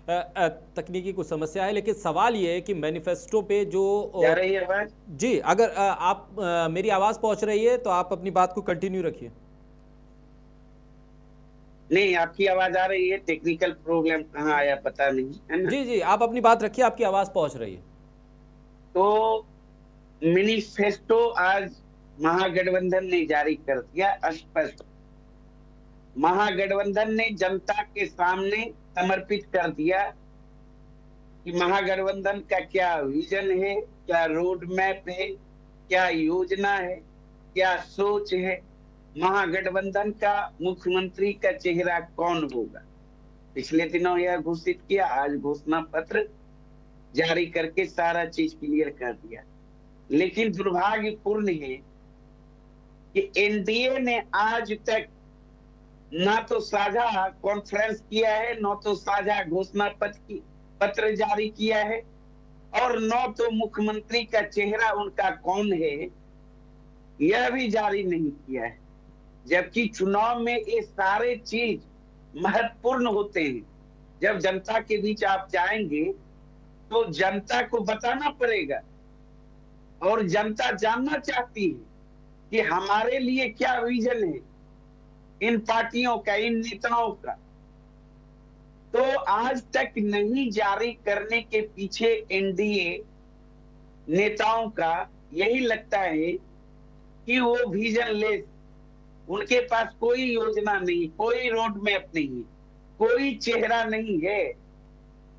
तकनीकी कुछ समस्या है, लेकिन सवाल ये है कि मैनिफेस्टो पे जो जा रही है आवाज? जी, अगर आप मेरी आवाज पहुंच रही है तो आप अपनी बात को कंटिन्यू रखिए। नहीं, आपकी आवाज आ रही है, टेक्निकल प्रॉब्लम कहाँ आया पता नहीं, है ना? जी आप अपनी बात रखिए, आपकी आवाज पहुंच रही है। तो मैनिफेस्टो आज महागठबंधन ने जारी कर दिया, स्पष्ट। महागठबंधन ने जनता के सामने समर्पित कर दिया कि महागठबंधन का क्या विजन है, क्या रोड मैप है, क्या योजना है, क्या सोच है, महागठबंधन का मुख्यमंत्री का चेहरा कौन होगा। पिछले दिनों यह घोषित किया, आज घोषणा पत्र जारी करके सारा चीज क्लियर कर दिया। लेकिन दुर्भाग्यपूर्ण है कि एनडीए ने आज तक ना तो साझा कॉन्फ्रेंस किया है, न तो साझा घोषणा पत्र जारी किया है, और न तो मुख्यमंत्री का चेहरा उनका कौन है यह भी जारी नहीं किया है। जबकि चुनाव में ये सारे चीज महत्वपूर्ण होते हैं। जब जनता के बीच आप जाएंगे तो जनता को बताना पड़ेगा, और जनता जानना चाहती है कि हमारे लिए क्या विजन है इन पार्टियों का, इन नेताओं का। तो आज तक नहीं जारी करने के पीछे एनडीए नेताओं का यही लगता है कि वो विजन लेस, उनके पास कोई योजना नहीं, कोई रोड मैप नहीं, कोई चेहरा नहीं है।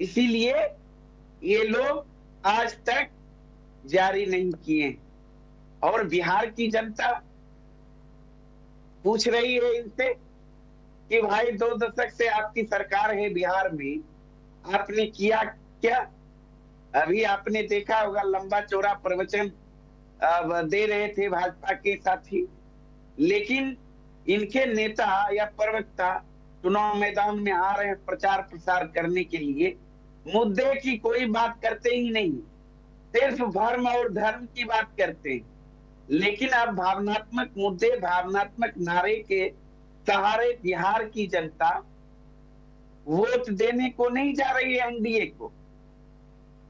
इसीलिए ये लोग आज तक जारी नहीं किए। और बिहार की जनता पूछ रही है इनसे कि भाई 2 दशक से आपकी सरकार है बिहार में, आपने किया क्या। अभी आपने देखा होगा लंबा चौड़ा प्रवचन दे रहे थे भाजपा के साथी, लेकिन इनके नेता या प्रवक्ता चुनाव मैदान में आ रहे हैं प्रचार प्रसार करने के लिए, मुद्दे की कोई बात करते ही नहीं, सिर्फ धर्म और धर्म की बात करते हैं। लेकिन अब भावनात्मक मुद्दे, भावनात्मक नारे के सहारे बिहार की जनता वोट देने को नहीं जा रही है एनडीए को।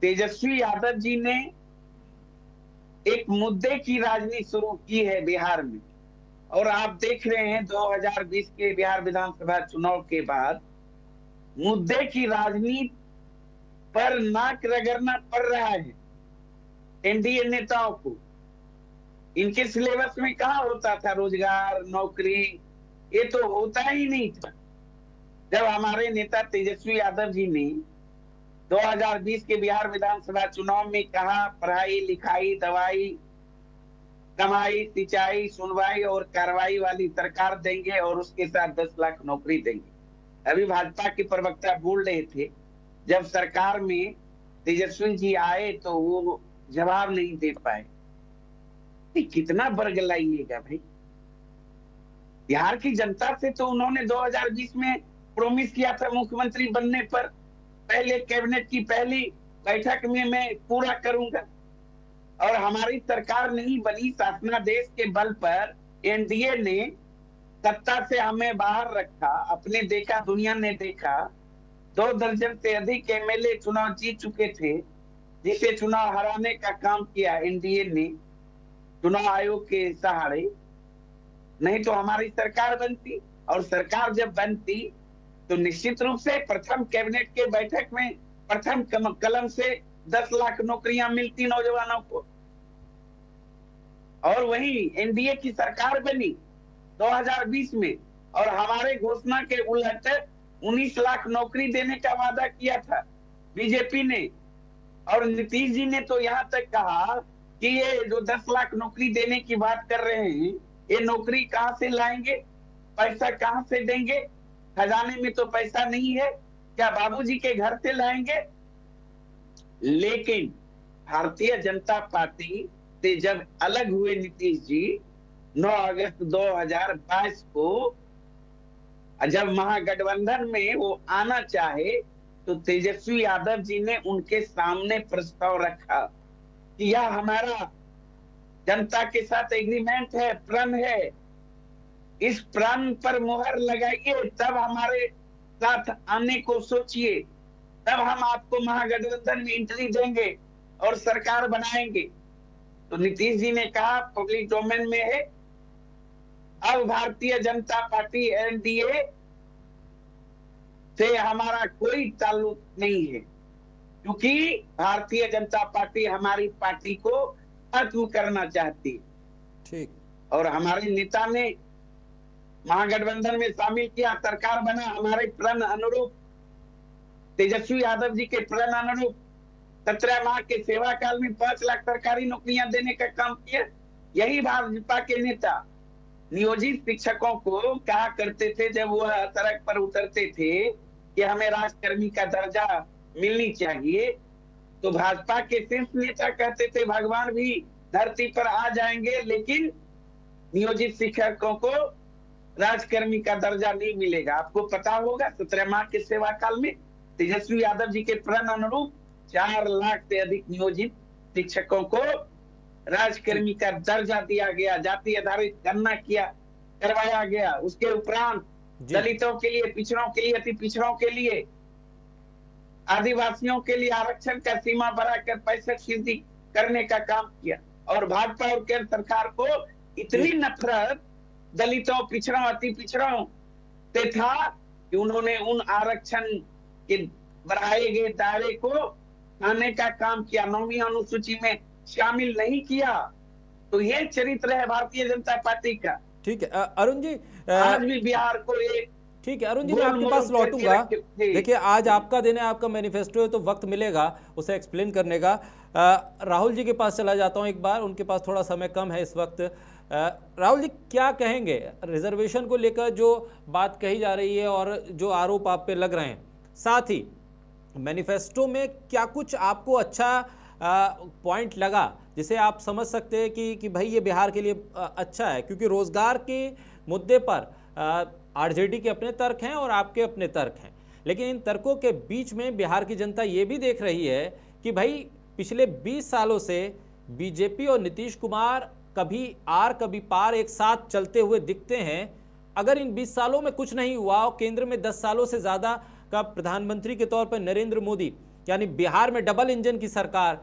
तेजस्वी यादव जी ने एक मुद्दे की राजनीति शुरू की है बिहार में, और आप देख रहे हैं 2020 के बिहार विधानसभा चुनाव के बाद मुद्दे की राजनीति पर नाक रगड़ना पड़ रहा है एनडीए नेताओं को। इनके सिलेबस में कहाँ होता था रोजगार, नौकरी, ये तो होता ही नहीं था। जब हमारे नेता तेजस्वी यादव जी ने 2020 के बिहार विधानसभा चुनाव में कहा पढ़ाई लिखाई, दवाई, कमाई, सिंचाई, सुनवाई और कार्रवाई वाली सरकार देंगे और उसके साथ 10 लाख नौकरी देंगे। अभी भाजपा के प्रवक्ता बोल रहे थे जब सरकार में तेजस्वी जी आए तो वो जवाब नहीं दे पाए। कितना बरगलाइएगा भाई। बिहार की जनता से तो उन्होंने 2020 में प्रॉमिस किया था मुख्यमंत्री बनने पर, पहले कैबिनेट की पहली बैठक में मैं पूरा करूंगा, और हमारी सरकार नहीं बनी। शासनादेश के बल पर एनडीए ने सत्ता से हमें बाहर रखा। अपने देखा, दुनिया ने देखा, 2 दर्जन से अधिक एमएलए चुनाव जीत चुके थे, जिसे चुनाव हराने का काम किया एनडीए ने चुनाव आयोग के सहारे। नहीं तो हमारी सरकार बनती, और सरकार जब बनती तो निश्चित रूप से प्रथम कैबिनेट के बैठक में प्रथम कलम से 10 लाख नौकरियां मिलती नौजवानों को। और वही एनडीए की सरकार बनी 2020 में, और हमारे घोषणा के उलट 19 लाख नौकरी देने का वादा किया था बीजेपी ने। और नीतीश जी ने तो यहाँ तक कहा कि ये जो 10 लाख नौकरी देने की बात कर रहे हैं, ये नौकरी कहाँ से लाएंगे, पैसा कहाँ से देंगे, खजाने में तो पैसा नहीं है, क्या बाबूजी के घर से लाएंगे। लेकिन भारतीय जनता पार्टी से जब अलग हुए नीतीश जी 9 अगस्त 2022 को, जब महागठबंधन में वो आना चाहे तो तेजस्वी यादव जी ने उनके सामने प्रस्ताव रखा कि यह हमारा जनता के साथ एग्रीमेंट है, प्रण है, इस प्रण पर मुहर लगाइए, तब हमारे साथ आने को सोचिए, तब हम आपको महागठबंधन में एंट्री देंगे और सरकार बनाएंगे। तो नीतीश जी ने कहा पब्लिक डोमेन में है, अब भारतीय जनता पार्टी एनडीए से हमारा कोई ताल्लुक नहीं है, क्योंकि भारतीय जनता पार्टी हमारी पार्टी को खत्म करना चाहती है। ठीक। और हमारे नेता ने महागठबंधन में शामिल किया, सरकार बना हमारे प्रण अनुरूप, तेजस्वी यादव जी के प्रण अनुरूप। 17 माह के सेवा काल में 5 लाख सरकारी नौकरियां देने का काम किया। यही भाजपा के नेता नियोजित शिक्षकों को कहा करते थे जब वह सड़क पर उतरते थे कि हमें राजकर्मी का दर्जा मिलनी चाहिए, तो भाजपा के शीर्ष नेता कहते थे भगवान भी धरती पर आ जाएंगे लेकिन नियोजित शिक्षकों को राजकर्मी का दर्जा नहीं मिलेगा। आपको पता होगा 17 माह के सेवा काल में तेजस्वी यादव जी के प्रण अनुरूप 4 लाख से अधिक नियोजित शिक्षकों को राजकर्मी का दर्जा दिया गया, जाति आधारित गणना करवाया गया। उसके उपरांत दलितों के लिए, पिछड़ों के लिए, अति पिछड़ों के लिए, आदिवासियों के लिए आरक्षण का सीमा बढ़ाकर 65% करने का काम किया। और भाजपा और केंद्र सरकार को इतनी नफरत दलितों, पिछड़ों, अति पिछड़ों से था कि उन्होंने उन आरक्षण के बढ़ाए गए दायरे को आने का काम किया, 9वीं अनुसूची में शामिल नहीं किया। तो ये चरित्र है भारतीय जनता पार्टी का। ठीक है अरुण जी, आज भी बिहार को एक ठीक है अरुण जी, मैं आपके पास लौटूंगा। देखिए आज आपका दिन है, आपका मैनिफेस्टो है, तो वक्त मिलेगा उसे एक्सप्लेन करने का। राहुल जी के पास चला जाता हूं एक बार, उनके पास थोड़ा समय कम है इस वक्त। राहुल जी क्या कहेंगे रिजर्वेशन को लेकर जो बात कही जा रही है और जो आरोप आप पे लग रहे हैं, साथ ही मैनिफेस्टो में क्या कुछ आपको अच्छा पॉइंट लगा जिसे आप समझ सकते हैं कि भाई ये बिहार के लिए अच्छा है? क्योंकि रोजगार के मुद्दे पर आरजेडी के अपने तर्क हैं और आपके अपने तर्क हैं, लेकिन इन तर्कों के बीच में बिहार की जनता ये भी देख रही है कि भाई पिछले 20 सालों से बीजेपी और नीतीश कुमार कभी आर कभी पार एक साथ चलते हुए दिखते हैं। अगर इन 20 सालों में कुछ नहीं हुआ और केंद्र में 10 सालों से ज्यादा का प्रधानमंत्री के तौर पर नरेंद्र मोदी, यानी बिहार में डबल इंजन की सरकार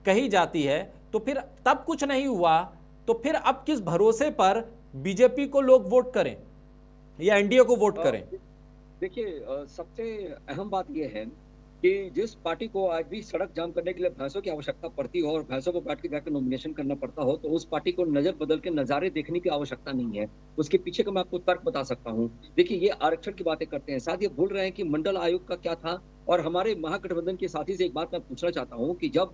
कही जाती है, तो फिर तब कुछ नहीं हुआ, तो फिर अब किस भरोसे पर बीजेपी को लोग वोट करें या एनडीए को वोट करें? देखिए सबसे अहम बात यह है कि जिस पार्टी को आज भी सड़क जाम करने के लिए भैंसों की आवश्यकता पड़ती हो और भैंसों को काट के जाकर नॉमिनेशन करना पड़ता हो, तो उस पार्टी को नजर बदल के नजारे देखने की आवश्यकता नहीं है। उसके पीछे का मैं आपको तर्क बता सकता हूँ। देखिए ये आरक्षण की बातें करते हैं, साथ ये भूल रहे हैं कि मंडल आयोग का क्या था। और हमारे महागठबंधन के साथी से एक बात मैं पूछना चाहता हूँ कि जब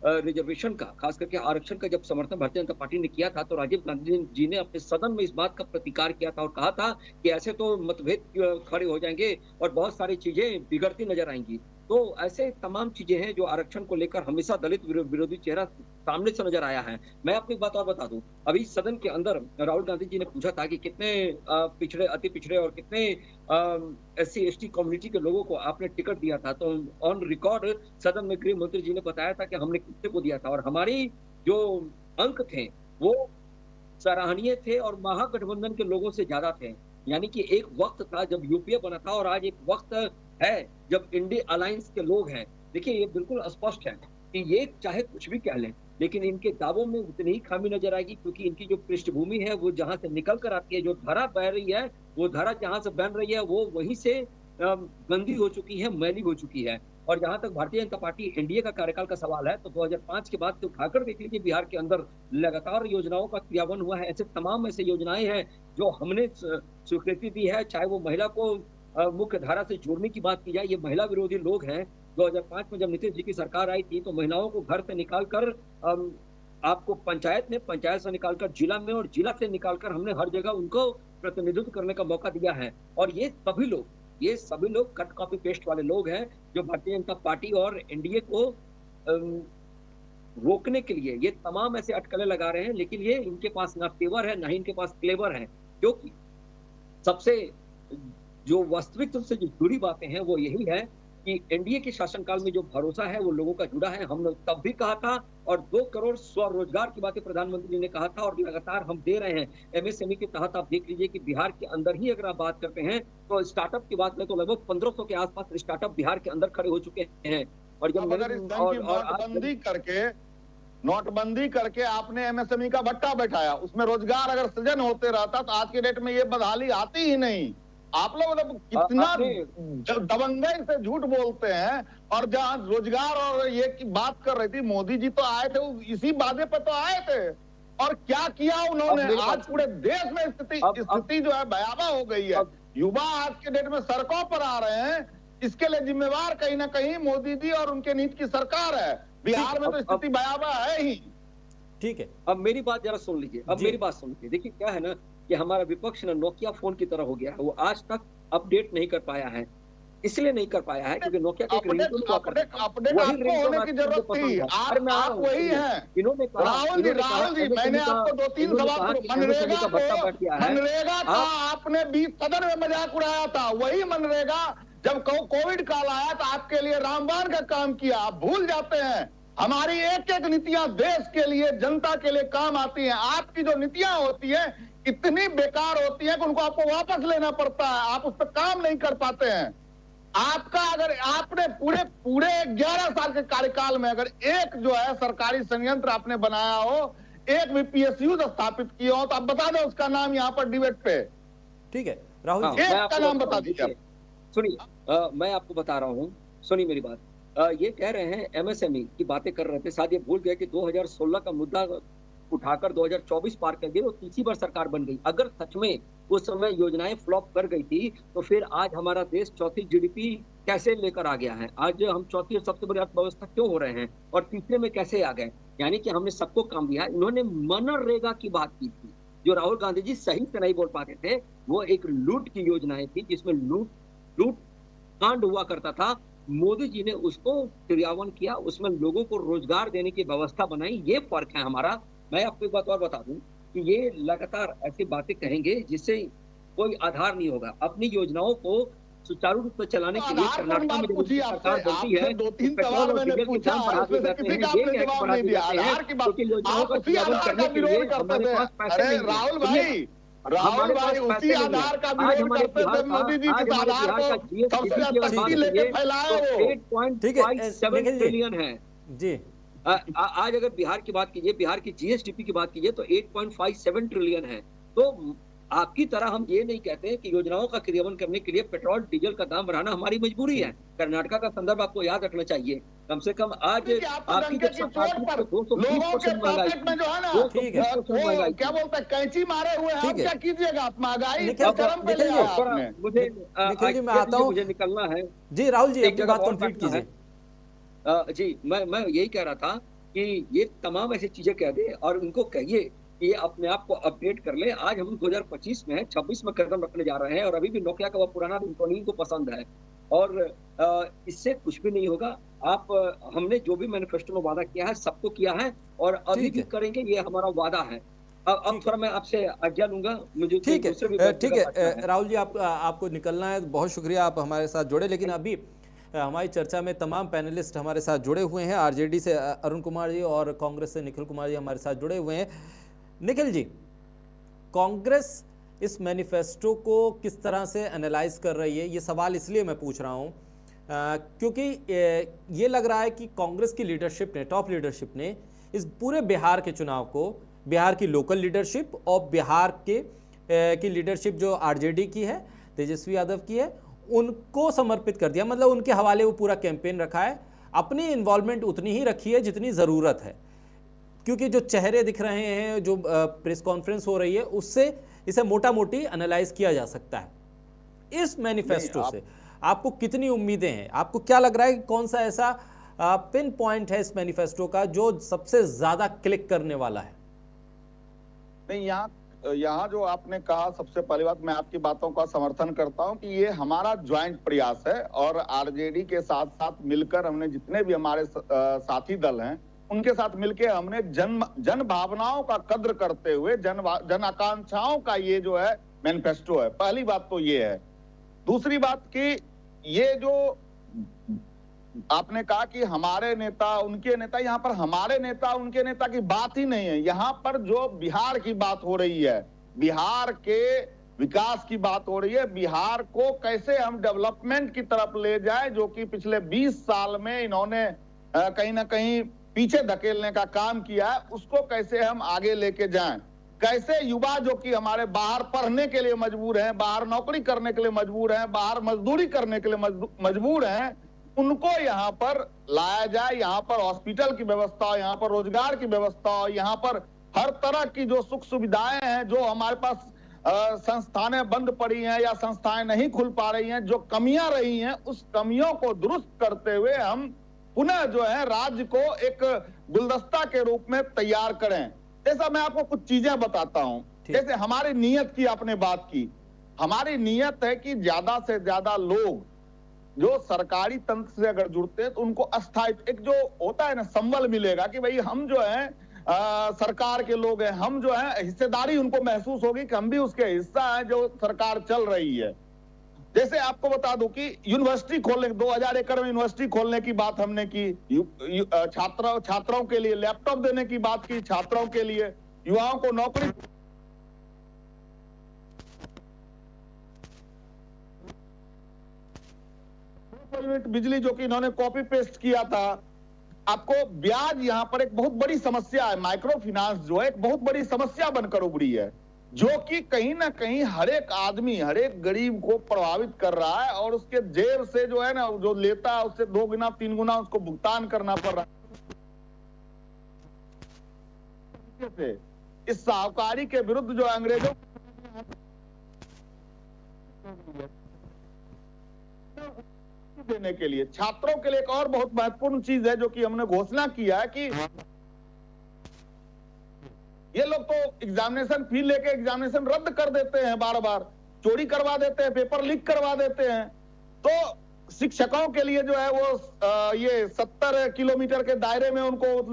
रिजर्वेशन का, खास करके आरक्षण का जब समर्थन भारतीय जनता पार्टी ने किया था, तो राजीव गांधी जी ने अपने सदन में इस बात का प्रतिकार किया था और कहा था कि ऐसे तो मतभेद खड़े हो जाएंगे और बहुत सारी चीजें बिगड़ती नजर आएंगी। तो ऐसे तमाम चीजें हैं जो आरक्षण को लेकर हमेशा दलित विरोधी चेहरा सामने से नजर आया है। मैं आपको एक बात और बता दूं, अभी सदन के अंदर राहुल गांधी जी ने पूछा था कि कितने पिछड़े, अति पिछड़े और कितने SC ST कम्युनिटी के लोगों को आपने टिकट दिया था। तो ऑन रिकॉर्ड सदन में गृह मंत्री जी ने बताया था कि हमने कितने को दिया था और हमारी जो अंक थे वो सराहनीय थे और महागठबंधन के लोगों से ज्यादा थे। यानी कि एक वक्त था जब यूपीए बना था और आज एक वक्त है जब इंडिया अलायंस के लोग हैं। देखिए ये बिल्कुल स्पष्ट है कि ये चाहे कुछ भी कह लें, लेकिन इनके दावों में उतनी ही खामी नजर आएगी, क्योंकि इनकी जो पृष्ठभूमि है वो जहां से निकल कर आती है, जो धारा बह रही है, वो धारा जहां से बन रही है वो वहीं से गंदी हो चुकी है, मैली हो चुकी है। और जहां तक भारतीय जनता पार्टी एनडीए का कार्यकाल का सवाल है, तो 2005 के बाद से उठाकर देख लीजिए बिहार के अंदर लगातार योजनाओं का क्रियान्वयन हुआ है। ऐसे तमाम ऐसे योजनाएं हैं जो हमने स्वीकृति दी है, चाहे वो महिला को मुख्य धारा से जोड़ने की बात की जाए। ये महिला विरोधी लोग हैं। 2005 में जब नीतीश जी की सरकार आई थी तो महिलाओं को घर से निकालकर आपको पंचायत से निकालकर जिला में और जिला से निकालकर हमने हर जगह उनको प्रतिनिधित्व करने का मौका दिया है। और ये सभी लोग कट कॉपी पेस्ट वाले लोग हैं जो भारतीय जनता पार्टी और एनडीए को रोकने के लिए ये तमाम ऐसे अटकलें लगा रहे हैं। लेकिन ये इनके पास ना तेवर है ना ही इनके पास क्लेवर है, क्योंकि सबसे जो वास्तविक से जो जुड़ी बातें हैं वो यही है कि एनडीए के शासनकाल में जो भरोसा है वो लोगों का जुड़ा है। हमने तब भी कहा था और 2 करोड़ स्वरोजगार की बातें प्रधानमंत्री जी ने कहा था और लगातार हम दे रहे हैं। एमएसएमई के तहत आप देख लीजिए कि बिहार के अंदर ही अगर आप बात करते हैं तो स्टार्टअप की बात में तो लगभग 1500 के आसपास स्टार्टअप बिहार के अंदर खड़े हो चुके हैं। और जब नोटबंदी करके आपने एमएसएमई का भट्टा बैठाया, उसमें रोजगार अगर सृजन होते रहता तो आज के डेट में ये बदहाली आती ही नहीं। आप लोग मतलब कितना दबंगई से झूठ बोलते हैं। और जहां रोजगार और ये की बात कर रही थी, मोदी जी तो आए थे, इसी वादे पे तो आए थे। और क्या किया उन्होंने? आज पूरे देश में स्थिति जो है भयावह हो गई है। युवा आज के डेट में सड़कों पर आ रहे हैं। इसके लिए जिम्मेवार कहीं ना कहीं मोदी जी और उनके नीति की सरकार है। बिहार में तो स्थिति भयावह है ही। ठीक है, अब मेरी बात जरा सुन लीजिए, अब मेरी बात सुन लीजिए। देखिए क्या है ना कि हमारा विपक्ष ना नोकिया फोन की तरह हो गया है, वो आज तक अपडेट नहीं कर पाया है। इसलिए नहीं कर पाया है क्योंकि नोकिया के अपडेट आपको होने की जरूरत थी। आप वही हैं। इन्होंने राहुल जी मैंने आपको 2-3 सवाल, मनरेगा का आपने 20 सदन में मजाक उड़ाया था। वही मनरेगा जब कोविड काल आया तो आपके लिए रामबाण का काम किया। आप भूल जाते हैं हमारी एक एक नीतियां देश के लिए, जनता के लिए काम आती हैं। आपकी जो नीतियां होती है इतनी बेकार होती है कि उनको आपको वापस लेना पड़ता है। आप उस पर काम नहीं कर पाते हैं। आपका अगर आपने पूरे 11 साल के कार्यकाल में अगर एक जो है सरकारी संयंत्र आपने बनाया हो, एक भी PSU स्थापित किया हो, तो आप बता दो उसका नाम यहाँ पर डिबेट पे। ठीक है राहुल जी, एक का नाम बता दीजिए। सुनिए, मैं आपको बता रहा हूँ, सुनिए मेरी बात। ये कह रहे हैं MSME की बातें कर रहे थे, शायद ये भूल गए कि 2016 का मुद्दा उठाकर 2024 पार कर गए और तीसरी बार सरकार बन गई। अगर सच में उस समय योजनाएं फ्लॉप कर गई थी तो फिर आज हमारा देश चौथी GDP कैसे लेकर आ गया है? आज हम चौथी और सबसे बड़ी अर्थव्यवस्था क्यों हो रहे हैं और तीसरे में कैसे आ गए? यानी कि हमने सबको काम दिया। इन्होंने मनरेगा की बात की थी, जो राहुल गांधी जी सही से नहीं बोल पाते थे। वो एक लूट की योजनाएं थी जिसमें लूट कांड हुआ करता था। मोदी जी ने उसको क्रियान्वयन किया, उसमें लोगों को रोजगार देने की व्यवस्था बनाई। ये फर्क है हमारा। मैं आपको एक बात और बता दूं कि ये लगातार ऐसी बातें कहेंगे जिससे कोई आधार नहीं होगा। अपनी योजनाओं को सुचारू रूप से चलाने के लिए कर्नाटक में जब सरकार बनती है, 2-3 सवाल मैंने पूछा, उसमें से किसी का आपने जवाब नहीं दिया। आधार की बात, आप उसी आधार का विरोध करते थे। अरे राहुल भाई उसी आधार का विरोध करते थे। मोदी जी जिस आधार को सबसे तस्ती लेके फैलाए वो 8.57 ट्रिलियन है जी। आज अगर बिहार की बात कीजिए, बिहार की GSDP की बात कीजिए तो 8.57 ट्रिलियन है। तो आपकी तरह हम ये नहीं कहते हैं कि योजनाओं का क्रियान्वयन करने के लिए पेट्रोल डीजल का दाम बढ़ाना हमारी मजबूरी है। कर्नाटका का संदर्भ आपको याद रखना चाहिए। कम से कम आज आपकी लोगों के पॉकेट में जो है ना क्या बोलते हैं कैंची मारे हुए हैं। क्या कीजिएगा आप? महंगाई चरम पे ले आया आपने। मुझे मैं आता हूँ, मुझे निकलना है जी। राहुल जी अपनी बात कंप्लीट कीजिए। जी मैं यही कह रहा था कि ये तमाम ऐसी चीजें कह दे और उनको कहिए कि ये अपने आप को अपडेट कर ले। आज हम 2025 में 26 में कदम रखने जा रहे हैं और अभी भी नोकिया का वो पुराना रिंगटोन को पसंद है और इससे कुछ भी नहीं होगा। हमने जो भी मैनिफेस्टो में वादा किया है सबको किया है और अभी भी करेंगे, ये हमारा वादा है। अब थोड़ा मैं आपसे आज्ञा लूंगा, मुझे ठीक है राहुल जी, आपको निकलना है। बहुत शुक्रिया आप हमारे साथ जुड़े। लेकिन अभी हमारी चर्चा में तमाम पैनलिस्ट हमारे साथ जुड़े हुए हैं। RJD से अरुण कुमार जी और कांग्रेस से निखिल कुमार जी हमारे साथ जुड़े हुए हैं। निखिल जी, कांग्रेस इस मैनिफेस्टो को किस तरह से एनालाइज कर रही है? ये सवाल इसलिए मैं पूछ रहा हूं क्योंकि ये लग रहा है कि कांग्रेस की लीडरशिप ने, टॉप लीडरशिप ने इस पूरे बिहार के चुनाव को, बिहार की लोकल लीडरशिप और बिहार की लीडरशिप जो RJD की है, तेजस्वी यादव की है, उनको समर्पित कर दिया। मतलब उनके हवाले वो पूरा कैंपेन रखा है। अपनी इन्वॉल्वमेंट उतनी ही रखी है जितनी ज़रूरत है, क्योंकि जो चेहरे दिख रहे हैं, जो प्रेस कॉन्फ्रेंस हो रही है, उससे इसे मोटा मोटी एनालाइज किया जा सकता है। इस मैनिफेस्टो से आपको कितनी उम्मीदें हैं? आपको क्या लग रहा है कि कौन सा ऐसा पिन पॉइंट है इस मैनिफेस्टो का जो सबसे ज्यादा क्लिक करने वाला है? नहीं, यहाँ जो आपने कहा, सबसे पहली बात मैं आपकी बातों का समर्थन करता हूं कि ये हमारा ज्वाइंट प्रयास है और RJD के साथ साथ मिलकर हमने जितने भी हमारे साथी दल हैं उनके साथ मिलकर हमने जन भावनाओं का कद्र करते हुए जन आकांक्षाओं का ये जो है मैनिफेस्टो है। पहली बात तो ये है। दूसरी बात कि ये जो आपने कहा कि हमारे नेता उनके नेता, यहाँ पर हमारे नेता उनके नेता की बात ही नहीं है। यहाँ पर जो बिहार की बात हो रही है, बिहार के विकास की बात हो रही है, बिहार को कैसे हम डेवलपमेंट की तरफ ले जाए, जो कि पिछले 20 साल में इन्होंने कहीं ना कहीं पीछे धकेलने का काम किया है, उसको कैसे हम आगे लेके जाएं। कैसे युवा जो कि हमारे बाहर पढ़ने के लिए मजबूर हैं, बाहर नौकरी करने के लिए मजबूर हैं, बाहर मजदूरी करने के लिए मजबूर हैं, उनको यहाँ पर लाया जाए। यहाँ पर हॉस्पिटल की व्यवस्था हो, यहाँ पर रोजगार की व्यवस्था हो, यहाँ पर हर तरह की जो सुख सुविधाएं हैं, जो हमारे पास संस्थानें बंद पड़ी हैं या संस्थाएं नहीं खुल पा रही हैं, जो कमियां रही हैं उस कमियों को दुरुस्त करते हुए हम पुनः जो है राज्य को एक गुलदस्ता के रूप में तैयार करें। जैसा मैं आपको कुछ चीजें बताता हूं, जैसे हमारी नीयत की आपने बात की, हमारी नीयत है कि ज्यादा से ज्यादा लोग जो सरकारी तंत्र से अगर जुड़ते हैं तो उनको अस्थायी एक जो होता है ना संबल मिलेगा कि भाई हम जो है सरकार के लोग हैं, हम जो है हिस्सेदारी उनको महसूस होगी कि हम भी उसके हिस्सा हैं जो सरकार चल रही है। जैसे आपको बता दूं कि यूनिवर्सिटी खोलने 2000 एकड़ में यूनिवर्सिटी खोलने की बात हमने की, छात्रों के लिए लैपटॉप देने की बात की, छात्रों के लिए, युवाओं को नौकरी, बिजली जो कि इन्होंने कॉपी पेस्ट किया था। आपको ब्याज यहाँ पर एक बहुत बड़ी समस्या है, माइक्रो फाइनेंस जो है एक बहुत बड़ी समस्या बनकर उभरी है, जो कि कहीं ना कहीं हर एक आदमी, हर एक गरीब को प्रभावित कर रहा है और उसके जेब से जो है ना जो लेता है उससे 2 गुना 3 गुना उसको भुगतान करना पड़ रहा है। इस साहूकारी के विरुद्ध जो अंग्रेजों देने के लिए छात्रों के लिए एक और बहुत महत्वपूर्ण चीज है जो कि हमने घोषणा किया है कि ये लोग तो एग्जामिनेशन फी लेके एग्जामिनेशन रद्द कर देते हैं, बार बार चोरी करवा देते हैं, पेपर लीक करवा देते हैं। तो शिक्षकों के लिए जो है वो ये 70 किलोमीटर के दायरे में उनको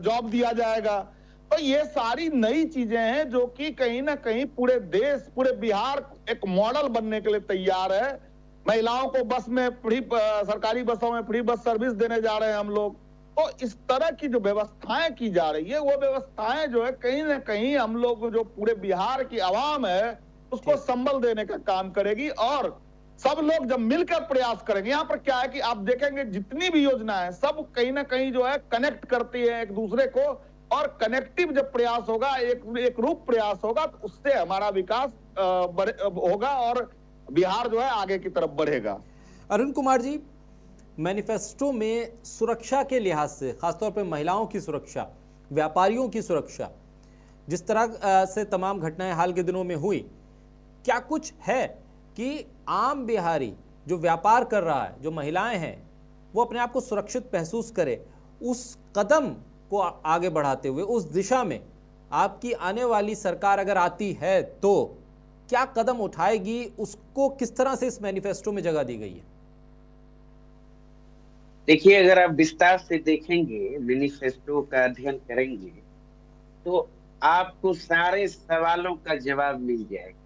जॉब दिया जाएगा। तो ये सारी नई चीजें हैं जो कि कहीं ना कहीं पूरे देश, पूरे बिहार एक मॉडल बनने के लिए तैयार है। महिलाओं को बस में सरकारी बसों में फ्री बस सर्विस देने जा रहे हैं हम लोग। तो इस तरह की जो व्यवस्थाएं की जा रही है वो व्यवस्थाएं जो है कहीं ना कहीं हम लोग जो पूरे बिहार की आवाम है उसको संबल देने का काम करेगी और सब लोग जब मिलकर प्रयास करेंगे। यहाँ पर क्या है कि आप देखेंगे जितनी भी योजना है सब कहीं ना कहीं जो है कनेक्ट करती है एक दूसरे को, और कनेक्टिव जब प्रयास होगा, एक रूप प्रयास होगा तो उससे हमारा विकास होगा और बिहार जो है आगे की तरफ बढ़ेगा। अरुण कुमार जी, मैनिफेस्टो में सुरक्षा के लिहाज से खासतौर पर महिलाओं की सुरक्षा, व्यापारियों की सुरक्षा, जिस तरह से तमाम घटनाएं हाल के दिनों में हुई, क्या कुछ है कि आम बिहारी जो व्यापार कर रहा है, जो महिलाएं हैं, वो अपने आप को सुरक्षित महसूस करे, उस कदम को आगे बढ़ाते हुए उस दिशा में आपकी आने वाली सरकार अगर आती है तो क्या कदम उठाएगी, उसको किस तरह से इस मैनिफेस्टो में जगह दी गई है? देखिए, अगर आप विस्तार से देखेंगे, मैनिफेस्टो का अध्ययन करेंगे तो आपको सारे सवालों का जवाब मिल जाएगा।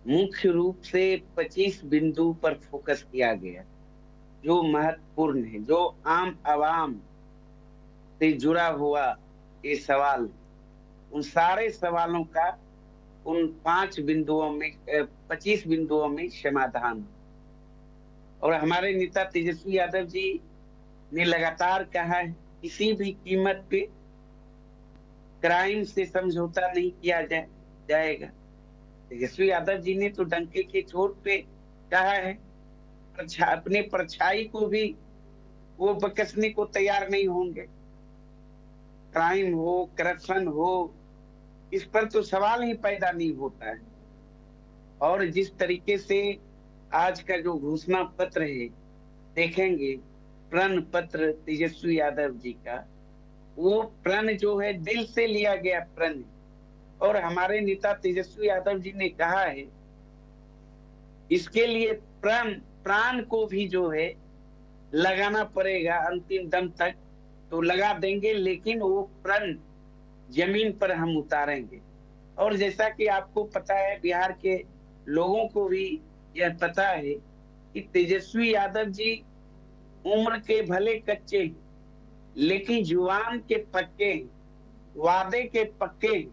मुख्य रूप से 25 बिंदु पर फोकस किया गया जो महत्वपूर्ण है, जो आम आवाम से जुड़ा हुआ ये सवाल, उन सारे सवालों का उन 25 बिंदुओं में समाधान। और हमारे नेता तेजस्वी यादव जी ने लगातार कहा है किसी भी कीमत पे क्राइम से समझौता नहीं किया जाएगा। तेजस्वी यादव जी ने तो डंके के चोट पे कहा है, अपने परछाई को भी वो बकसने को तैयार नहीं होंगे। क्राइम हो, करप्शन हो, इस पर तो सवाल ही पैदा नहीं होता है। और जिस तरीके से आज का जो घोषणा पत्र है देखेंगे, प्रण पत्र तेजस्वी यादव जी का, वो प्रण जो है दिल से लिया गया प्रण। और हमारे नेता तेजस्वी यादव जी ने कहा है इसके लिए प्राण को भी जो है लगाना पड़ेगा अंतिम दम तक, तो लगा देंगे, लेकिन वो प्रण जमीन पर हम उतारेंगे। और जैसा कि आपको पता है, बिहार के लोगों को भी यह पता है कि तेजस्वी यादव जी उम्र के भले कच्चे लेकिन जुबान के पक्के, वादे के पक्के,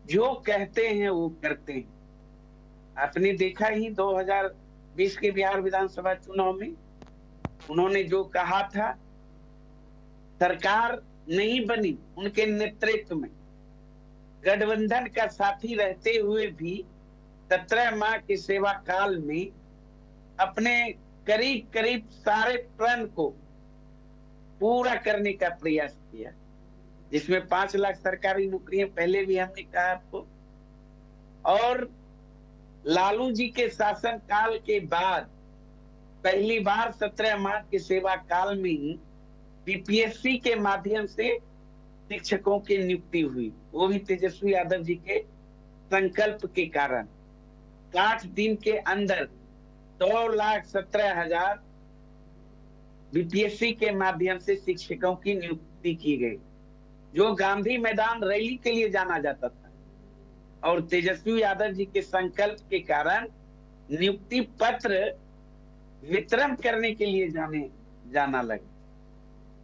जो कहते हैं वो करते हैं। आपने देखा ही 2020 के बिहार विधानसभा चुनाव में उन्होंने जो कहा था, सरकार नहीं बनी उनके नेतृत्व में, गठबंधन का साथी रहते हुए भी 17 माह के सेवा काल में अपने करीब सारे प्रण को पूरा करने का प्रयास किया, जिसमें 5 लाख सरकारी नौकरियां, पहले भी हमने कहा आपको, और लालू जी के शासन काल के बाद पहली बार 17 माह के सेवा काल में ही बीपीएससी के माध्यम से शिक्षकों की नियुक्ति हुई, वो भी तेजस्वी यादव जी के संकल्प के कारण। 60 दिन के अंदर 2,17,000 बीपीएससी के माध्यम से शिक्षकों की नियुक्ति की गई, जो गांधी मैदान रैली के लिए जाना जाता था। और तेजस्वी यादव जी के संकल्प के कारण नियुक्ति पत्र वितरण करने के लिए जाना लगा।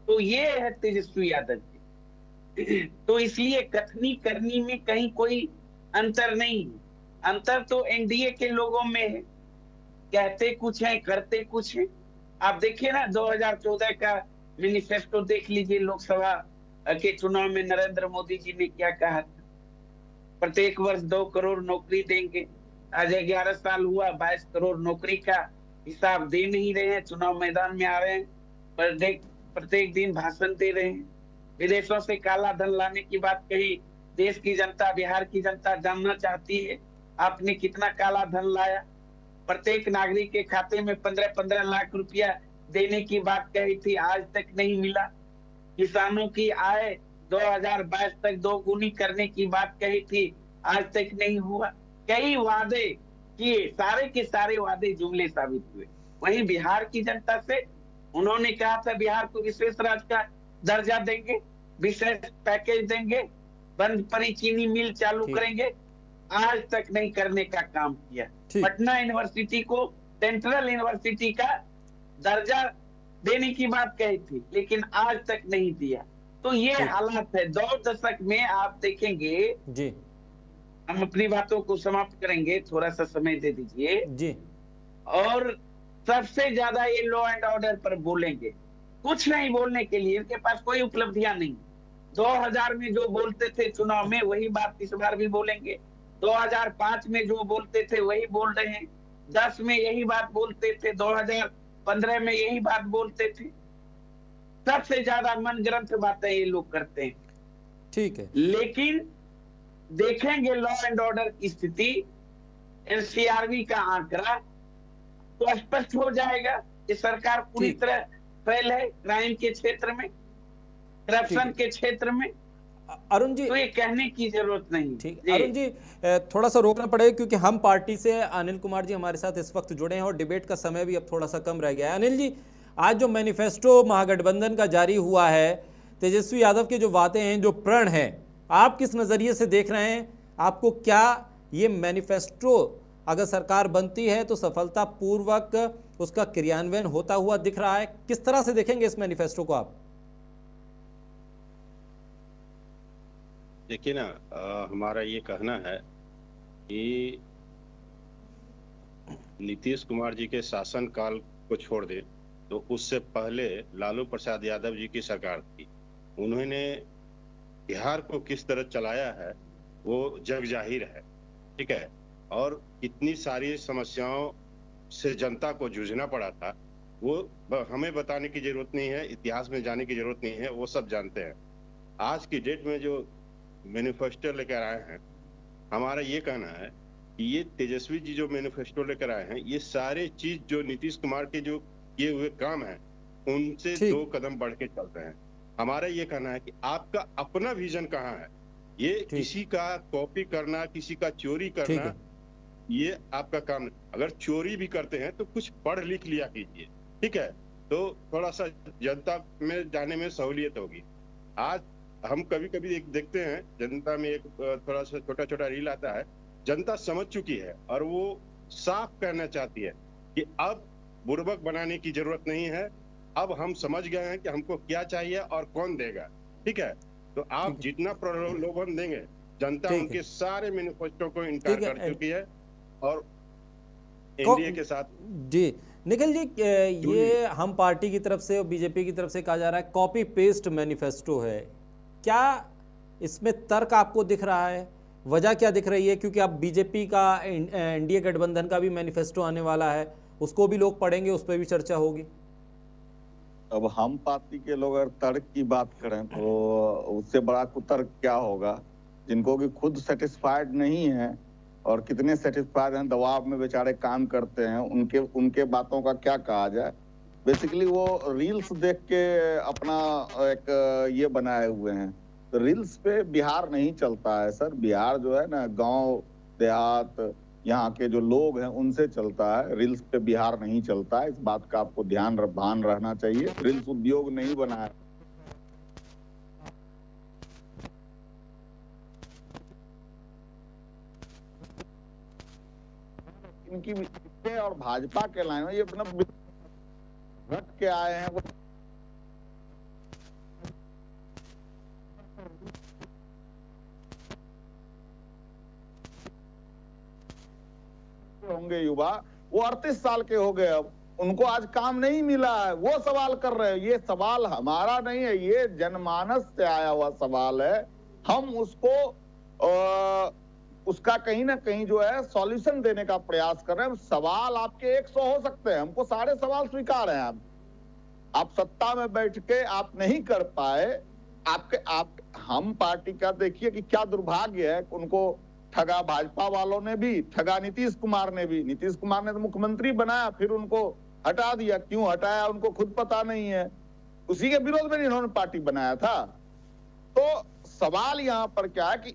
तो ये है तेजस्वी यादव जी। तो इसलिए कथनी करनी में कहीं कोई अंतर नहीं है। अंतर तो एनडीए के लोगों में है, कहते कुछ है करते कुछ है। आप देखिए ना 2014 का मैनिफेस्टो देख लीजिए, लोकसभा के चुनाव में नरेंद्र मोदी जी ने क्या कहा था, प्रत्येक वर्ष 2 करोड़ नौकरी देंगे। आज 11 साल हुआ, 22 करोड़ नौकरी का हिसाब दे नहीं रहे हैं, चुनाव मैदान में आ रहे हैं, प्रत्येक दिन भाषण दे रहे हैं, विदेशों से काला धन लाने की बात कही। देश की जनता, बिहार की जनता जानना चाहती है आपने कितना काला धन लाया। प्रत्येक नागरिक के खाते में 15-15 लाख रुपया देने की बात कही थी, आज तक नहीं मिला। किसानों की आय 2022 तक 2 गुनी करने की बात कही थी, आज तक नहीं हुआ। कई वादे किए, सारे के सारे वादे जुमले साबित हुए। वहीं बिहार की जनता से उन्होंने कहा था बिहार को विशेष राज्य का दर्जा देंगे, विशेष पैकेज देंगे, बंद पड़ी चीनी मिल चालू करेंगे, आज तक नहीं करने का काम किया। पटना यूनिवर्सिटी को सेंट्रल यूनिवर्सिटी का दर्जा देने की बात कही थी, लेकिन आज तक नहीं दिया। तो ये हालात है। 2 दशक में आप देखेंगे जी। हम अपनी बातों को समाप्त करेंगे, थोड़ा सा समय दे दीजिए जी। और सबसे ज्यादा ये लॉ एंड ऑर्डर पर बोलेंगे, कुछ नहीं बोलने के लिए इनके पास कोई उपलब्धियां नहीं। 2000 में जो बोलते थे चुनाव में वही बात इस बार भी बोलेंगे। 2005 में जो बोलते थे वही बोल रहे हैं, 10 में यही बात बोलते थे, 2015 में यही बात बोलते थे। सबसे ज्यादा मन ग्रंथ बातें ये लोग करते हैं। ठीक है, लेकिन देखेंगे लॉ एंड ऑर्डर की स्थिति, एनसीआरबी का आंकड़ा, तो स्पष्ट हो जाएगा कि सरकार पूरी तरह फेल है क्राइम के क्षेत्र में, करप्शन के क्षेत्र में। अरुण जी, तो ये कहने की जरूरत नहीं। ठीक, अरुण जी थोड़ा सा रोकना पड़ेगा क्योंकि हम पार्टी से अनिल कुमार जी हमारे साथ इस वक्त जुड़े हैं और डिबेट का समय भी अब थोड़ा सा कम रह गया है। अनिल जी, आज जो मैनिफेस्टो महागठबंधन का जारी हुआ है, तेजस्वी यादव के जो वादे हैं, जो प्रण हैं, आप किस नजरिए से देख रहे हैं? आपको क्या ये मैनिफेस्टो अगर सरकार बनती है तो सफलता पूर्वक उसका क्रियान्वयन होता हुआ दिख रहा है? किस तरह से देखेंगे इस मैनिफेस्टो को आप? देखिए ना, हमारा ये कहना है कि नीतीश कुमार जी के शासन काल को छोड़ दे तो उससे पहले लालू प्रसाद यादव जी की सरकार थी। उन्होंने बिहार को किस तरह चलाया है वो जग जाहिर है, ठीक है। और इतनी सारी समस्याओं से जनता को जूझना पड़ा था, वो हमें बताने की जरूरत नहीं है, इतिहास में जाने की जरूरत नहीं है, वो सब जानते हैं। आज की डेट में जो मैनिफेस्टो लेकर आए हैं, हमारा ये कहना है कि ये तेजस्वी जी जो मैनिफेस्टो लेकर आए हैं, ये सारे चीज जो नीतीश कुमार के जो किए हुए काम हैं उनसे 2 कदम बढ़ के चलते हैं। हमारा ये कहना है कि आपका अपना विजन कहाँ है? ये किसी का कॉपी करना, किसी का चोरी करना, ये आपका काम नहीं। अगर चोरी भी करते हैं तो कुछ पढ़ लिख लिया कीजिए, ठीक है, तो थोड़ा सा जनता में जाने में सहूलियत होगी। आज हम कभी कभी देखते हैं जनता में एक थोड़ा सा छोटा छोटा रील आता है, जनता समझ चुकी है और वो साफ कहना चाहती है कि अब बुर्बक बनाने की जरूरत नहीं है, अब हम समझ गए हैं कि हमको क्या चाहिए और कौन देगा, ठीक है। तो आप जितना प्रलोभन देंगे, जनता उनके सारे मैनिफेस्टो को इनकार कर चुकी है और एनडीए के साथ। जी निखिल जी, ये हम पार्टी की तरफ से और बीजेपी की तरफ से कहा जा रहा है कॉपी पेस्ट मैनिफेस्टो है, क्या इसमें तर्क आपको दिख रहा है? वजह क्या दिख रही है? क्योंकि अब बीजेपी का एनडीए गठबंधन का भी मैनिफेस्टो आने वाला है, उसको भी लोग पढ़ेंगे, उस पर भी चर्चा होगी। अब हम पार्टी के लोग अगर तर्क की बात करें तो उससे बड़ा कुतर्क क्या होगा? जिनको कि खुद सेटिस्फाइड नहीं है और कितने सेटिस्फाइड हैं, दबाव में बेचारे काम करते हैं, उनके उनके बातों का क्या कहा जाए। बेसिकली वो रील्स देख के अपना एक ये बनाए हुए हैं, तो रील्स पे बिहार नहीं चलता है सर। बिहार जो है ना, गांव देहात यहाँ के जो लोग हैं उनसे चलता है, रील्स पे बिहार नहीं चलता है। इस बात का आपको भान रहना चाहिए। रील्स उद्योग नहीं बना है। इनकी और भाजपा के लाइन में ये घट के आए हैं, वो होंगे युवा, वो 38 साल के हो गए, अब उनको आज काम नहीं मिला है, वो सवाल कर रहे हैं। ये सवाल हमारा नहीं है, ये जनमानस से आया हुआ सवाल है। हम उसको उसका कहीं ना कहीं जो है सॉल्यूशन देने का प्रयास कर रहे हैं। सवाल आपके 100 हो सकते हैं, हमको सारे सवाल स्वीकार हैं। आप सत्ता में बैठ के आप नहीं कर पाए, हम पार्टी का देखिए कि क्या दुर्भाग्य है। उनको ठगा भाजपा वालों ने भी, ठगा नीतीश कुमार ने भी। नीतीश कुमार ने तो मुख्यमंत्री बनाया, फिर उनको हटा दिया। क्यों हटाया उनको खुद पता नहीं है, उसी के विरोध में इन्होंने पार्टी बनाया था। तो सवाल यहाँ पर क्या है कि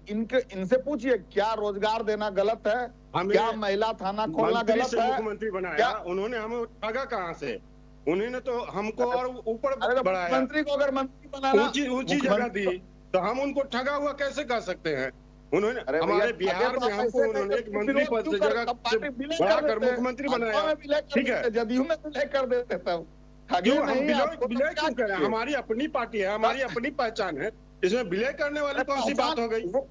इनसे पूछिए, क्या रोजगार देना गलत है? क्या महिला थाना खोलना गलत है? मुख्यमंत्री बनाया, उन्होंने हमें ठगा कहाँ से? उन्होंने तो हमको और ऊपर बढ़ाया। मंत्री को अगर मंत्री बनाना, ऊंची जगह दी, तो हम उनको ठगा हुआ कैसे कह सकते हैं? उन्होंने हमारे बिहार में हमको उन्होंने एक मंत्री पद से जगह बढ़ाकर मुख्यमंत्री बनाया, ठीक है, जदयू में विलय कर देते तब। क्यों हम विलय क्यों करें? हमारी अपनी पार्टी है, हमारी अपनी पहचान है, इसमें विलय करने वाली कौन सी बात हो गई? वो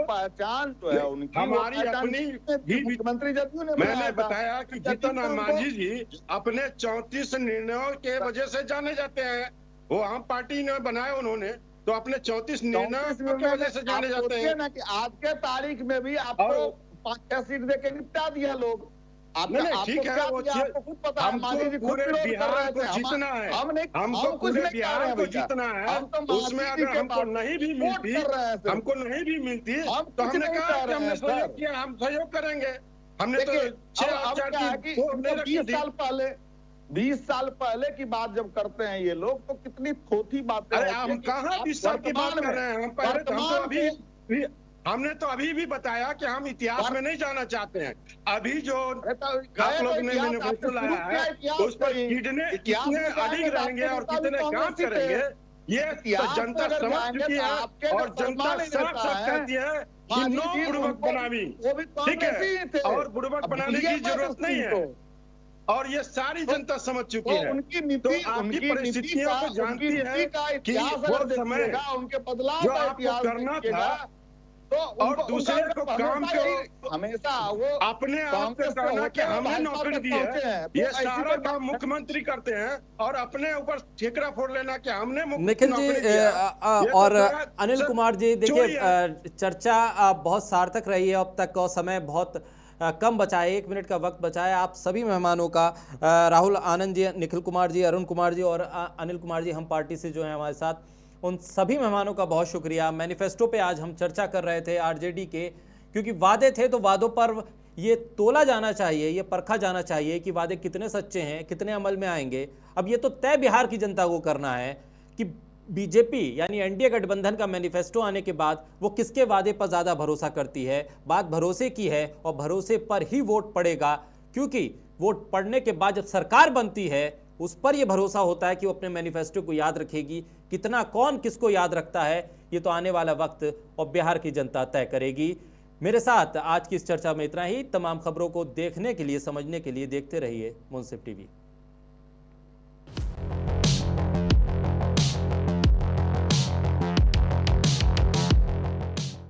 पहचान जो है उनकी, हमारी अपनी भी मुख्यमंत्री जदयू ने मैंने बताया कि जीतन राम मांझी जी अपने 34 निर्णयों के वजह से जाने जाते हैं। वो आम पार्टी ने बनाए उन्होंने, तो अपने 34 निर्णयों की वजह से जाने जाते हैं ना कि आज के तारीख में भी आपको 5-6 सीट देके निपटा दिया लोग। नहीं ठीक है, वो हमको पूरे बिहार को जीतना है, हमको पूरे बिहार को जीतना है। उसमें अगर हमको नहीं भी मिलती तो हमने कहा कि हमने सहयोग किया, हम सहयोग करेंगे। हमने तो 20 साल पहले की बात जब करते हैं ये लोग, तो कितनी थोथी बातें। अरे हम कहाँ 20 साल की बात कर रहे हैं? हम पहले तो हमने तो अभी भी बताया कि हम इतिहास में नहीं जाना चाहते हैं। अभी जो आप लोग ने मैनिफेस्टो लाया है, उस पर कितने अधिक रहेंगे और कितने काम करेंगे, ये तो जनता समझ चुकी है। और जनता साफ कहती है कि नो बुड़बक बनावी, ठीक है, और बुड़बक बनाने की जरूरत नहीं है, और ये सारी जनता समझ चुकी है। तो आपकी परिस्थितियों को जानती है कि वो समय उनके बदलाव जो आपको करना था, तो और दूसरे को काम को हमेशा वो अपने आप से कहना कि हमने नौकरी दी है, ये सारा काम मुख्यमंत्री करते हैं, और अपने ऊपर ठेकरा फोड़ लेना कि हमने निखिल जी और अनिल कुमार जी, देखिए चर्चा बहुत सार्थक रही है अब तक, और समय बहुत कम बचा है, 1 मिनट का वक्त बचा है। आप सभी मेहमानों का, राहुल आनंद जी, निखिल कुमार जी, अरुण कुमार जी और अनिल कुमार जी, हम पार्टी से जो है हमारे साथ, उन सभी मेहमानों का बहुत शुक्रिया। मैनिफेस्टो पे आज हम चर्चा कर रहे थे आरजेडी के, क्योंकि वादे थे तो वादों पर ये तोला जाना चाहिए, ये परखा जाना चाहिए कि वादे कितने सच्चे हैं, कितने अमल में आएंगे। अब ये तो तय बिहार की जनता को करना है कि बीजेपी यानी एनडीए गठबंधन का मैनिफेस्टो आने के बाद वो किसके वादे पर ज्यादा भरोसा करती है। बात भरोसे की है और भरोसे पर ही वोट पड़ेगा, क्योंकि वोट पड़ने के बाद जब सरकार बनती है उस पर यह भरोसा होता है कि वो अपने मैनिफेस्टो को याद रखेगी। कितना कौन किसको याद रखता है ये तो आने वाला वक्त और बिहार की जनता तय करेगी। मेरे साथ आज की इस चर्चा में इतना ही। तमाम खबरों को देखने के लिए, समझने के लिए देखते रहिए मुंसिफ टीवी।